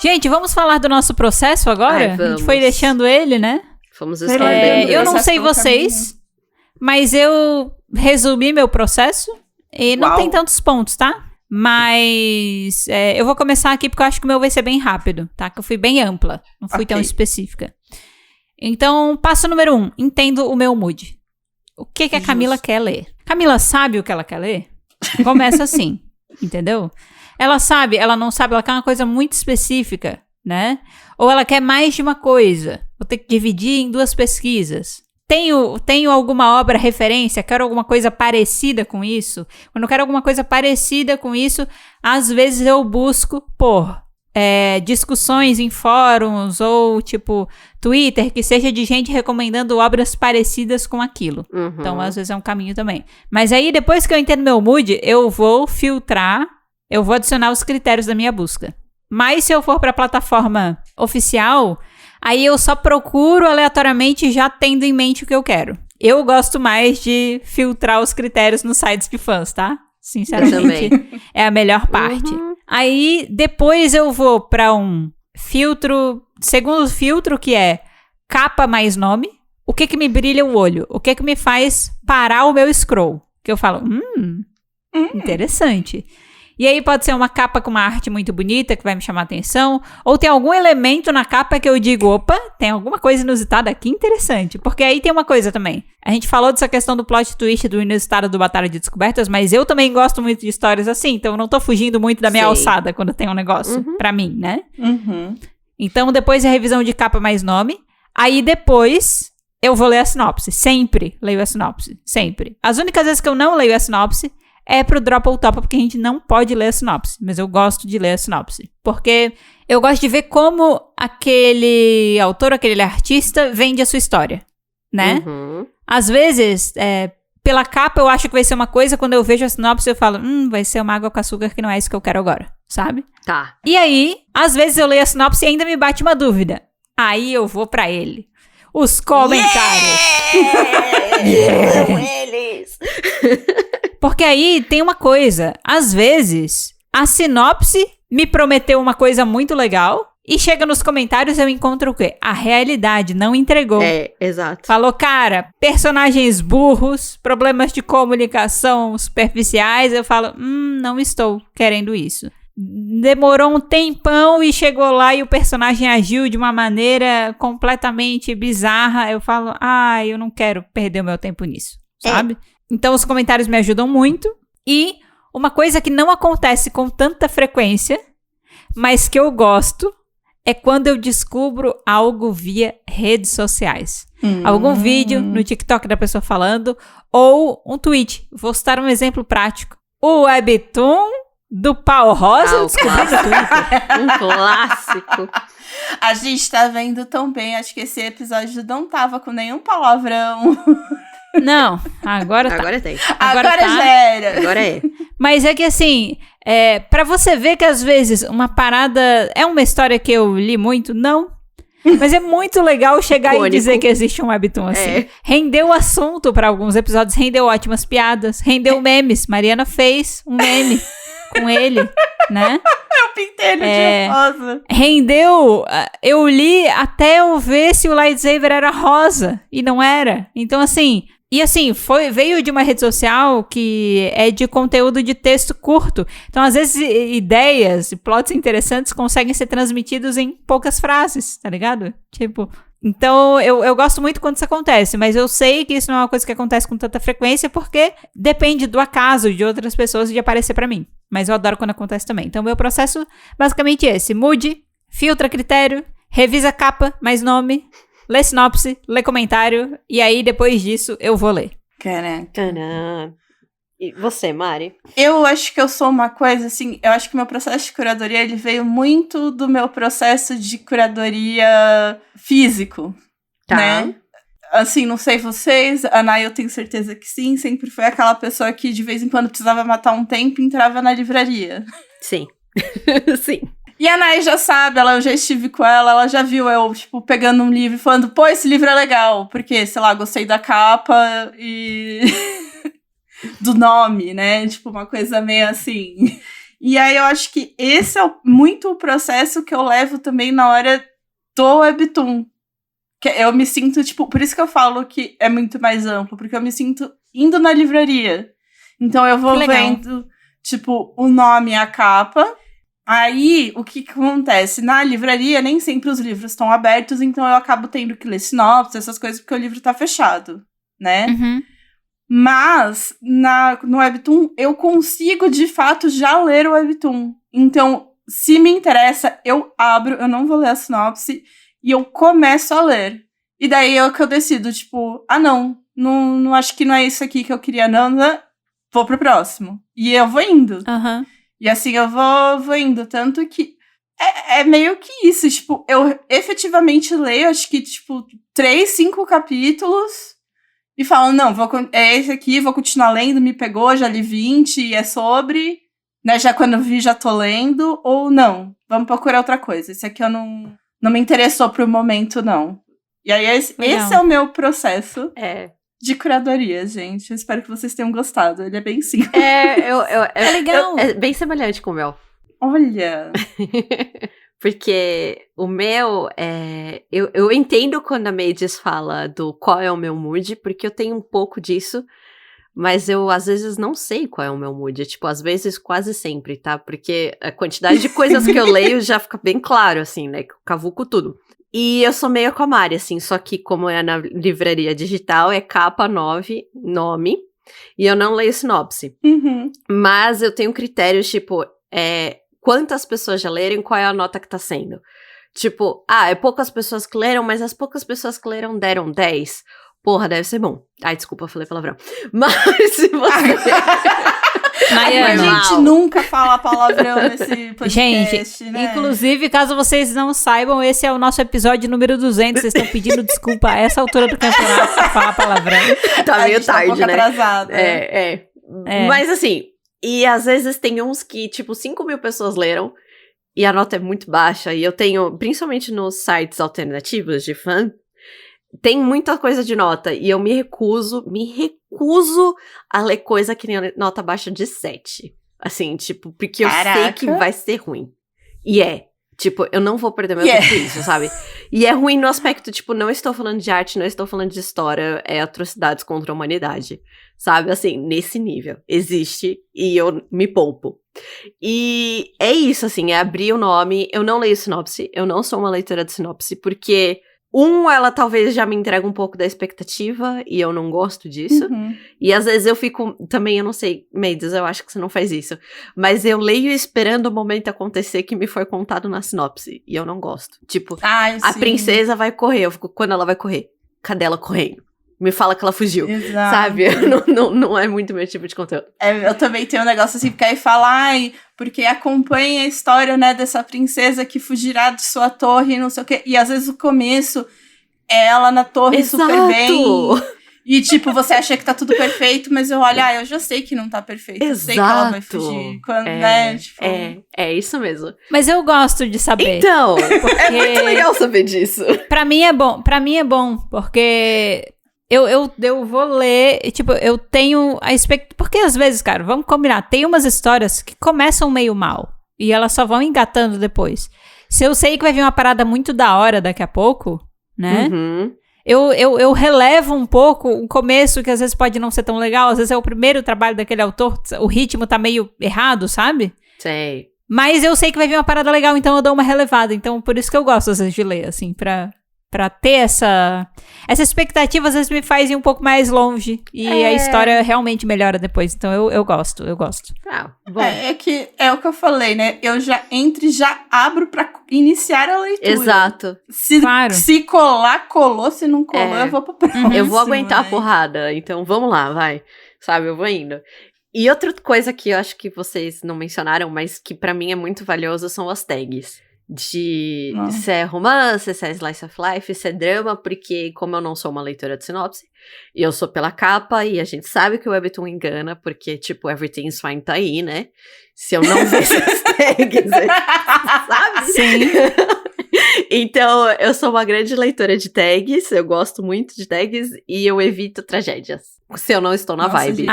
Gente, vamos falar do nosso processo agora? Vamos. A gente foi deixando ele, né? Fomos escondendo. Eu não sei vocês, mas eu resumi meu processo e não tem tantos pontos, tá? Mas eu vou começar aqui porque eu acho que o meu vai ser bem rápido, tá? Que eu fui bem ampla, não fui tão específica. Então, passo número 1, entendo o meu mood. O que a Camila quer ler? Camila sabe o que ela quer ler? Começa assim, entendeu? Ela sabe, ela não sabe, ela quer uma coisa muito específica, né? Ou ela quer mais de uma coisa. Vou ter que dividir em 2 pesquisas. Tenho alguma obra referência? Quero alguma coisa parecida com isso? Quando eu quero alguma coisa parecida com isso, às vezes eu busco por discussões em fóruns ou, tipo, Twitter, que seja de gente recomendando obras parecidas com aquilo. Então, às vezes é um caminho também. Mas aí, depois que eu entendo meu mood, eu vou filtrar, eu vou adicionar os critérios da minha busca. Mas se eu for para a plataforma oficial, aí eu só procuro aleatoriamente já tendo em mente o que eu quero. Eu gosto mais de filtrar os critérios nos sites de fãs, tá? Sinceramente, é a melhor parte. Aí, depois eu vou para um filtro, segundo filtro, que é capa mais nome. O que me brilha o olho? O que me faz parar o meu scroll? Que eu falo, interessante. E aí pode ser uma capa com uma arte muito bonita que vai me chamar a atenção, ou tem algum elemento na capa que eu digo, opa, tem alguma coisa inusitada aqui interessante. Porque aí tem uma coisa também. A gente falou dessa questão do plot twist do inusitado do Batalha de Descobertas, mas eu também gosto muito de histórias assim, então eu não tô fugindo muito da minha alçada quando tem um negócio pra mim, né? Então depois a revisão de capa mais nome, aí depois eu vou ler a sinopse. Sempre leio a sinopse, sempre. As únicas vezes que eu não leio a sinopse é pro Drop ou Topa, porque a gente não pode ler a sinopse. Mas eu gosto de ler a sinopse. Porque eu gosto de ver como aquele autor, aquele artista, vende a sua história, né? Às vezes, pela capa eu acho que vai ser uma coisa, quando eu vejo a sinopse eu falo, vai ser uma água com açúcar que não é isso que eu quero agora, sabe? Tá. E aí, às vezes eu leio a sinopse e ainda me bate uma dúvida. Aí eu vou pra ele. Os comentários. São eles! Porque aí tem uma coisa, às vezes a sinopse me prometeu uma coisa muito legal e chega nos comentários eu encontro o quê? A realidade não entregou. Exato. Falou, cara, personagens burros, problemas de comunicação superficiais, eu falo, não estou querendo isso. Demorou um tempão e chegou lá e o personagem agiu de uma maneira completamente bizarra, eu falo, eu não quero perder o meu tempo nisso, sabe? Então, os comentários me ajudam muito. E uma coisa que não acontece com tanta frequência, mas que eu gosto, é quando eu descubro algo via redes sociais. Algum vídeo no TikTok da pessoa falando, ou um tweet. Vou citar um exemplo prático. O Webtoon do Pau Rosa, eu descobri no Twitter. Um clássico. A gente tá vendo tão bem, acho que esse episódio não tava com nenhum palavrão. Não, agora tá. Agora tem. Agora tá. já era. Agora é. Mas é que assim, pra você ver que às vezes uma parada é uma história que eu li muito, não. Mas é muito legal chegar e dizer que existe um webtoon assim. Rendeu assunto pra alguns episódios, rendeu ótimas piadas, rendeu memes. Mariana fez um meme com ele, né? Eu pintei ele de rosa. Rendeu, eu li até eu ver se o lightsaber era rosa, e não era. Então assim, E assim, veio de uma rede social que é de conteúdo de texto curto. Então, às vezes, ideias e plots interessantes conseguem ser transmitidos em poucas frases, tá ligado? Tipo, então eu gosto muito quando isso acontece, mas eu sei que isso não é uma coisa que acontece com tanta frequência porque depende do acaso de outras pessoas de aparecer pra mim. Mas eu adoro quando acontece também. Então, meu processo basicamente é esse: mude, filtra critério, revisa capa, mais nome, lê sinopse, lê comentário, e aí depois disso eu vou ler. Caraca. Tadã. E você, Mari? Eu acho que eu sou uma coisa, assim, eu acho que meu processo de curadoria, ele veio muito do meu processo de curadoria físico, né? Assim, não sei vocês, a Nay eu tenho certeza que sim, sempre foi aquela pessoa que de vez em quando precisava matar um tempo e entrava na livraria. Sim. Sim. E a Nay já sabe, eu já estive com ela já viu eu, tipo, pegando um livro e falando, pô, esse livro é legal, porque, sei lá, gostei da capa e do nome, né? Tipo, uma coisa meio assim. E aí eu acho que esse é muito o processo que eu levo também na hora do Webtoon. Que eu me sinto, tipo, por isso que eu falo que é muito mais amplo, porque eu me sinto indo na livraria. Então eu vou vendo, tipo, o nome e a capa. Aí, o que acontece? Na livraria, nem sempre os livros estão abertos, então eu acabo tendo que ler sinopse, essas coisas, porque o livro tá fechado, né? Uhum. Mas, no Webtoon, eu consigo, de fato, já ler o Webtoon. Então, se me interessa, eu abro, eu não vou ler a sinopse, e eu começo a ler. E daí é que eu decido, tipo, não acho que não é isso aqui que eu queria, não, vou pro próximo. E eu vou indo. Aham. E assim eu vou indo, tanto que é meio que isso, tipo, eu efetivamente leio, acho que, tipo, 3, 5 capítulos e falo, não, é esse aqui, vou continuar lendo, me pegou, já li 20 e é sobre, né, já quando eu vi já tô lendo, ou não, vamos procurar outra coisa, esse aqui eu não me interessou pro momento, não. E aí esse é o meu processo. De curadoria, gente. Eu espero que vocês tenham gostado. Ele é bem simples. É legal. É bem semelhante com o meu. Olha! Porque o meu eu entendo quando a Meides fala do qual é o meu mood, porque eu tenho um pouco disso, mas eu às vezes não sei qual é o meu mood. Tipo, às vezes quase sempre, tá? Porque a quantidade de coisas que eu leio já fica bem claro, assim, né? Que eu cavuco tudo. E eu sou meio com a Mari, assim, só que como é na livraria digital, é capa 9, nome, e eu não leio sinopse. Uhum. Mas eu tenho critérios, tipo, quantas pessoas já leram, qual é a nota que tá sendo. Tipo, é poucas pessoas que leram, mas as poucas pessoas que leram deram 10. Porra, deve ser bom. Ai, desculpa, eu falei palavrão. Mas se você... A gente nunca fala palavrão nesse podcast, gente, né? Inclusive, caso vocês não saibam, esse é o nosso episódio número 200. Vocês estão pedindo desculpa a essa altura do campeonato pra falar palavrão. Tá meio tarde, um pouco né? Atrasado. Mas assim, e às vezes tem uns que, tipo, 5.000 pessoas leram e a nota é muito baixa. E eu tenho, principalmente nos sites alternativos de fã, tem muita coisa de nota, e eu me recuso a ler coisa que tem nota baixa de 7. Assim, tipo, porque eu sei que vai ser ruim. E tipo, eu não vou perder meu tempo com isso, sabe? E é ruim no aspecto, tipo, não estou falando de arte, não estou falando de história, é atrocidades contra a humanidade, sabe? Assim, nesse nível. Existe, e eu me poupo. E é isso, assim, é abrir o nome, eu não leio sinopse, eu não sou uma leitora de sinopse, porque... ela talvez já me entrega um pouco da expectativa, e eu não gosto disso. Uhum. E às vezes eu fico, também eu não sei, Meides, eu acho que você não faz isso, mas eu leio esperando o momento acontecer que me foi contado na sinopse, e eu não gosto. Tipo, a princesa vai correr, eu fico, quando ela vai correr? Cadê ela correndo? Me fala que ela fugiu, exato. Sabe? Não é muito meu tipo de conteúdo. Eu também tenho um negócio assim, porque aí fala, porque acompanha a história, né, dessa princesa que fugirá de sua torre, não sei o quê. E às vezes o começo é ela na torre super bem. E tipo, você acha que tá tudo perfeito, mas eu olho, eu já sei que não tá perfeito. Eu sei que ela vai fugir. Quando, né, tipo... É isso mesmo. Mas eu gosto de saber. Então, é muito legal saber disso. Pra mim é bom, porque... Eu vou ler, tipo, eu tenho a expectativa... Porque às vezes, cara, vamos combinar, tem umas histórias que começam meio mal, e elas só vão engatando depois. Se eu sei que vai vir uma parada muito da hora daqui a pouco, né? Uhum. eu relevo um pouco o começo, que às vezes pode não ser tão legal, às vezes é o primeiro trabalho daquele autor, o ritmo tá meio errado, sabe? Sei. Mas eu sei que vai vir uma parada legal, então eu dou uma relevada. Então, por isso que eu gosto, às vezes, de ler, assim, pra ter essa expectativa, às vezes me faz ir um pouco mais longe. E a história realmente melhora depois. Então, eu gosto. Ah, bom. É o que eu falei, né? Eu já abro pra iniciar a leitura. Exato. Se colar, colou. Se não colou, eu vou pro próximo. Eu vou aguentar a porrada. Então, vamos lá, vai. Sabe, eu vou indo. E outra coisa que eu acho que vocês não mencionaram, mas que pra mim é muito valioso, são as tags. Se é romance, se é slice of life, se é drama, porque como eu não sou uma leitora de sinopse, e eu sou pela capa, e a gente sabe que o Webtoon engana, porque, tipo, Everything's Fine tá aí, né? Se eu não ver essas tags, sabe? Sim. Então, eu sou uma grande leitora de tags, eu gosto muito de tags, e eu evito tragédias. Se eu não estou na vibe.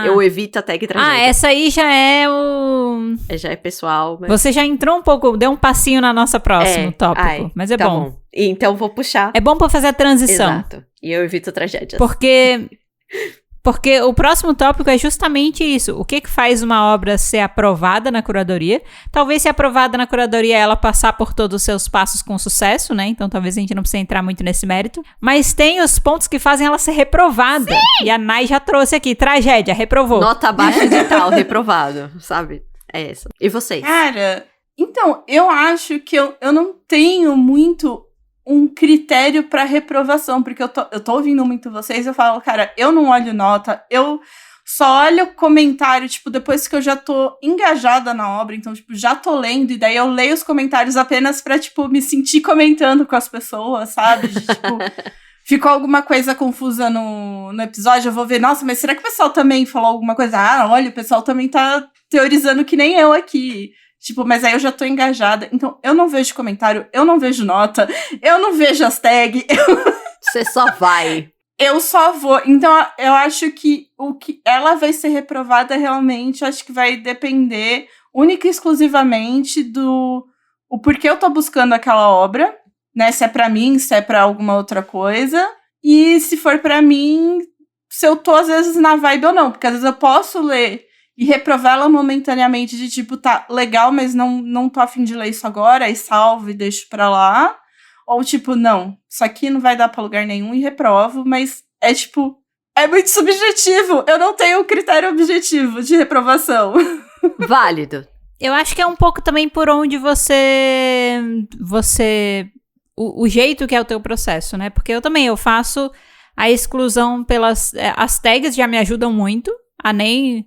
Eu evito a tag tragédia. Essa aí já é o... Já é pessoal. Mas... Você já entrou um pouco, deu um passinho na nossa próximo tópico. Mas é bom. Então, vou puxar. É bom pra fazer a transição. Exato. E eu evito tragédias. Porque o próximo tópico é justamente isso. O que faz uma obra ser aprovada na curadoria? Talvez ser aprovada na curadoria ela passar por todos os seus passos com sucesso, né? Então talvez a gente não precise entrar muito nesse mérito. Mas tem os pontos que fazem ela ser reprovada. Sim! E a Nai já trouxe aqui. Tragédia, reprovou. Nota abaixo de tal, reprovado, sabe? É essa. E vocês? Cara, então, eu acho que eu não tenho muito um critério pra reprovação, porque eu tô ouvindo muito vocês, eu falo, cara, eu não olho nota, eu só olho comentário, tipo, depois que eu já tô engajada na obra, então, tipo, já tô lendo, e daí eu leio os comentários apenas pra, tipo, me sentir comentando com as pessoas, sabe? De, tipo, ficou alguma coisa confusa no episódio, eu vou ver, nossa, mas será que o pessoal também falou alguma coisa? Ah, olha, o pessoal também tá teorizando que nem eu aqui. Tipo, mas aí eu já tô engajada. Então, eu não vejo comentário, eu não vejo nota, eu não vejo as tags. Você só vai. Eu só vou. Então, eu acho que o que ela vai ser reprovada realmente, acho que vai depender única e exclusivamente do o porquê eu tô buscando aquela obra, né? Se é pra mim, se é pra alguma outra coisa. E se for pra mim, se eu tô, às vezes, na vibe ou não. Porque às vezes eu posso ler e reprovar ela momentaneamente de tipo, tá, legal, mas não tô a fim de ler isso agora, aí salvo e deixo pra lá. Ou tipo, não, isso aqui não vai dar pra lugar nenhum e reprovo, mas é tipo, é muito subjetivo. Eu não tenho um critério objetivo de reprovação. Válido. Eu acho que é um pouco também por onde você o jeito que é o teu processo, né? Porque eu faço a exclusão pelas... As tags já me ajudam muito a nem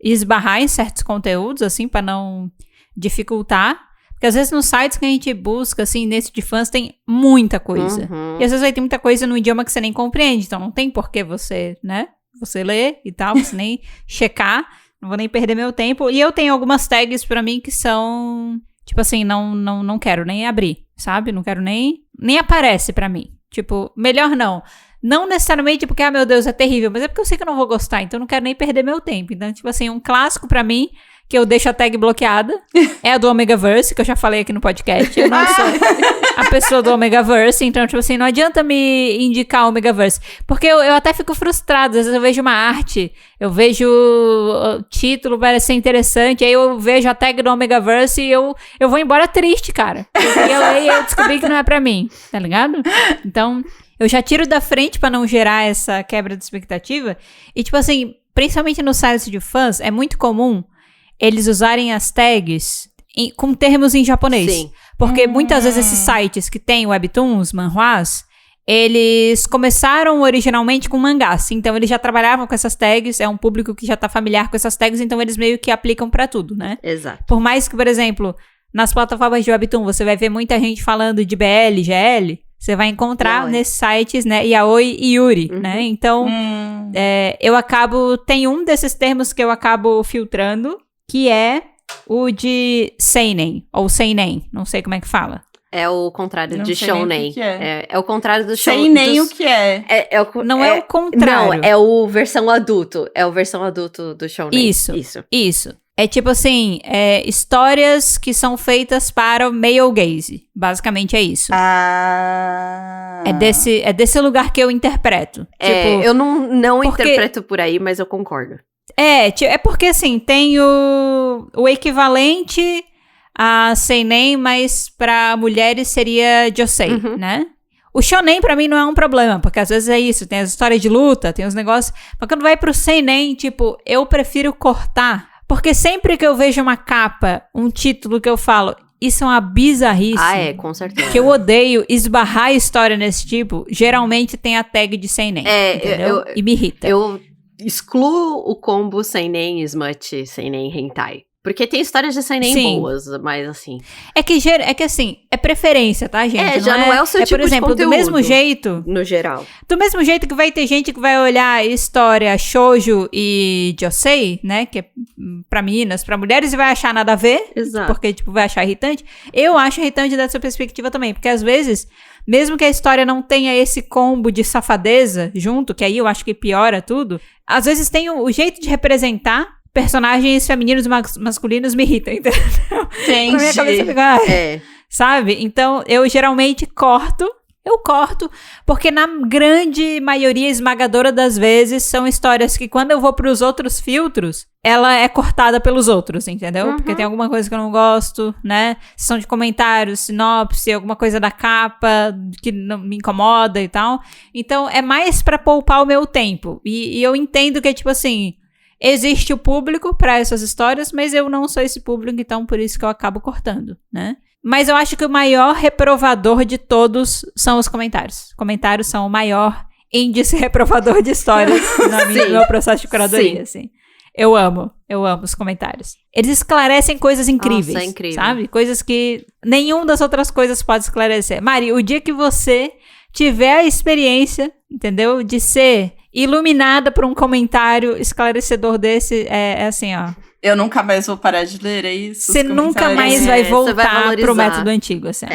esbarrar em certos conteúdos, assim, pra não dificultar. Porque às vezes nos sites que a gente busca, assim, nesse de fãs, tem muita coisa. Uhum. E às vezes vai ter muita coisa no idioma que você nem compreende. Então não tem por que você, né? Você ler e tal, você nem checar. Não vou nem perder meu tempo. E eu tenho algumas tags pra mim que são... Tipo assim, não quero nem abrir, sabe? Não quero nem aparece pra mim. Tipo, melhor não. Não necessariamente porque, meu Deus, é terrível, mas é porque eu sei que eu não vou gostar, então eu não quero nem perder meu tempo. Então, tipo assim, um clássico pra mim, que eu deixo a tag bloqueada, é a do Omegaverse, que eu já falei aqui no podcast. Eu não sou a pessoa do Omegaverse, então, tipo assim, não adianta me indicar o Omegaverse. Porque eu até fico frustrada, às vezes eu vejo uma arte, eu vejo o título, parece ser interessante, aí eu vejo a tag do Omegaverse e eu vou embora triste, cara. Eu ia ler e eu descobri que não é pra mim, tá ligado? Então... Eu já tiro da frente pra não gerar essa quebra de expectativa. E, tipo assim, principalmente nos sites de fãs, é muito comum eles usarem as tags com termos em japonês. Sim. Porque muitas vezes esses sites que tem webtoons, manhwas, eles começaram originalmente com mangás. Então, eles já trabalhavam com essas tags. É um público que já tá familiar com essas tags. Então, eles meio que aplicam pra tudo, né? Exato. Por mais que, por exemplo, nas plataformas de webtoon, você vai ver muita gente falando de BL, GL... Você vai encontrar Yaoi. nesses sites, né, Yaoi e Yuri, né? Então, eu acabo... Tem um desses termos que eu acabo filtrando, que é o de seinen, ou seinen, não sei como é que fala. É o contrário Não de sei nem shounen. o que é. É o contrário do shounen. Sei nem o que é. Não é o contrário. Não, é o versão adulto. É o versão adulto do shounen. Isso. É tipo assim, histórias que são feitas para o male gaze. Basicamente é isso. Ah. É desse lugar que eu interpreto. Tipo, Eu não interpreto por aí, mas eu concordo. É porque assim, tem o equivalente a seinen, mas pra mulheres seria josei, né? O shonen pra mim não é um problema, porque às vezes é isso, tem as histórias de luta, tem os negócios, mas quando vai pro seinen, tipo, eu prefiro cortar, porque sempre que eu vejo uma capa, um título que eu falo, isso é uma bizarrice. Com certeza. Que eu odeio esbarrar a história nesse tipo, geralmente tem a tag de seinen, entendeu? E me irrita. Eu excluo o combo seinen, smut, seinen, hentai. Porque tem histórias de seinen boas, mas assim... É que assim, é preferência, tá, gente? Não é o seu tipo por exemplo, de conteúdo. Do mesmo jeito... No geral. Do mesmo jeito que vai ter gente que vai olhar história shoujo e josei, né? Que é pra meninas, pra mulheres, e vai achar nada a ver. Exato. Porque, tipo, vai achar irritante. Eu acho irritante dessa perspectiva também. Porque, às vezes, mesmo que a história não tenha esse combo de safadeza junto, que aí eu acho que piora tudo, às vezes tem o jeito de representar personagens femininos e masculinos me irritam, entendeu? Entendi. Na minha cabeça fica, sabe? Então, eu geralmente corto, porque na grande maioria esmagadora das vezes são histórias que quando eu vou pros outros filtros, ela é cortada pelos outros, entendeu? Porque tem alguma coisa que eu não gosto, né? São de comentários, sinopse, alguma coisa da capa que não me incomoda e tal. Então, é mais pra poupar o meu tempo. E eu entendo que é tipo assim... Existe o público para essas histórias, mas eu não sou esse público, então por isso que eu acabo cortando, né? Mas eu acho que o maior reprovador de todos são os comentários. Comentários são o maior índice reprovador de histórias no meu processo de curadoria, assim. Eu amo os comentários. Eles esclarecem coisas incríveis, Nossa, é incrível. Sabe? Coisas que nenhum das outras coisas pode esclarecer. Mari, o dia que você tiver a experiência, entendeu? De ser iluminada por um comentário esclarecedor desse, é assim, ó. Eu nunca mais vou parar de ler, é isso? Você nunca mais vai voltar pro método antigo, assim.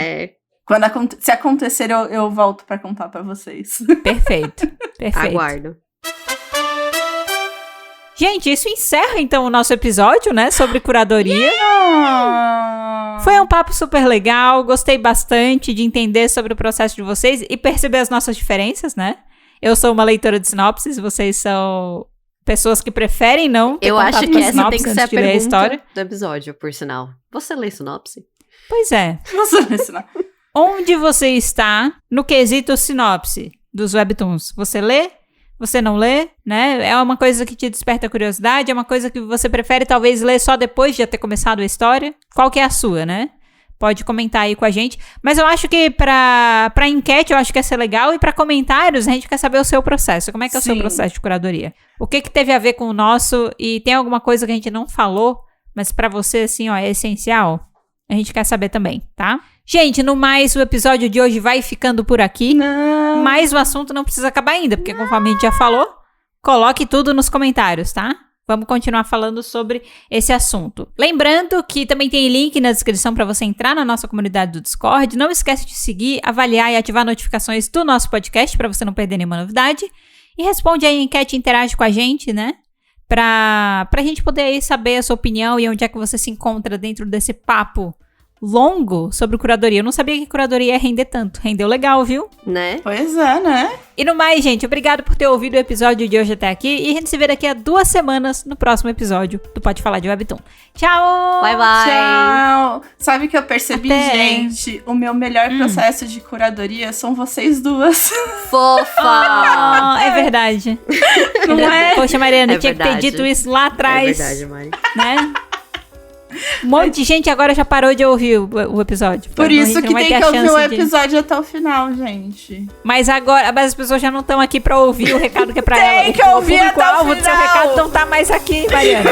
Se acontecer, eu volto pra contar pra vocês. Perfeito. Aguardo. Gente, isso encerra, então, o nosso episódio, né? Sobre curadoria. Foi um papo super legal. Gostei bastante de entender sobre o processo de vocês e perceber as nossas diferenças, né? Eu sou uma leitora de sinopses, vocês são pessoas que preferem não ter Eu acho que essa tem que ser a pergunta do episódio, por sinal. Você lê sinopse? Pois é. Você lê sinopse? Onde você está no quesito sinopse dos webtoons? Você lê? Você não lê? Né? É uma coisa que te desperta curiosidade? É uma coisa que você prefere talvez ler só depois de já ter começado a história? Qual que é a sua, né? Pode comentar aí com a gente. Mas eu acho que pra enquete eu acho que ia ser legal. E pra comentários a gente quer saber o seu processo. Como é que é o seu processo de curadoria? O que teve a ver com o nosso? E tem alguma coisa que a gente não falou, mas pra você, assim, ó, é essencial? A gente quer saber também, tá? Gente, no mais, o episódio de hoje vai ficando por aqui. Não. Mas o assunto não precisa acabar ainda, porque conforme a gente já falou, coloque tudo nos comentários, tá? Vamos continuar falando sobre esse assunto. Lembrando que também tem link na descrição para você entrar na nossa comunidade do Discord. Não esquece de seguir, avaliar e ativar notificações do nosso podcast para você não perder nenhuma novidade. E responde aí a enquete e interage com a gente, né? Pra gente poder aí saber a sua opinião e onde é que você se encontra dentro desse papo longo sobre curadoria. Eu não sabia que curadoria ia render tanto. Rendeu legal, viu? Né? Pois é, né? E no mais, gente, obrigado por ter ouvido o episódio de hoje até aqui. E a gente se vê daqui a 2 semanas no próximo episódio do Pode Falar de Webtoon. Tchau! Bye, bye! Tchau! Sabe o que eu percebi, Até. gente? O meu melhor processo de curadoria são vocês duas. Fofa! É verdade. Não é? Poxa, Mariana, É tinha que ter verdade. dito isso lá É atrás. verdade, Mari. Né? Um monte de gente agora já parou de ouvir o episódio. Por Então, a isso gente que não vai tem ter que a ouvir o chance de- episódio até o final, gente. Mas agora, as pessoas já não estão aqui pra ouvir o recado que é pra Tem ela. que ouvir até o público-alvo do seu final. recado não tá mais aqui, Mariana.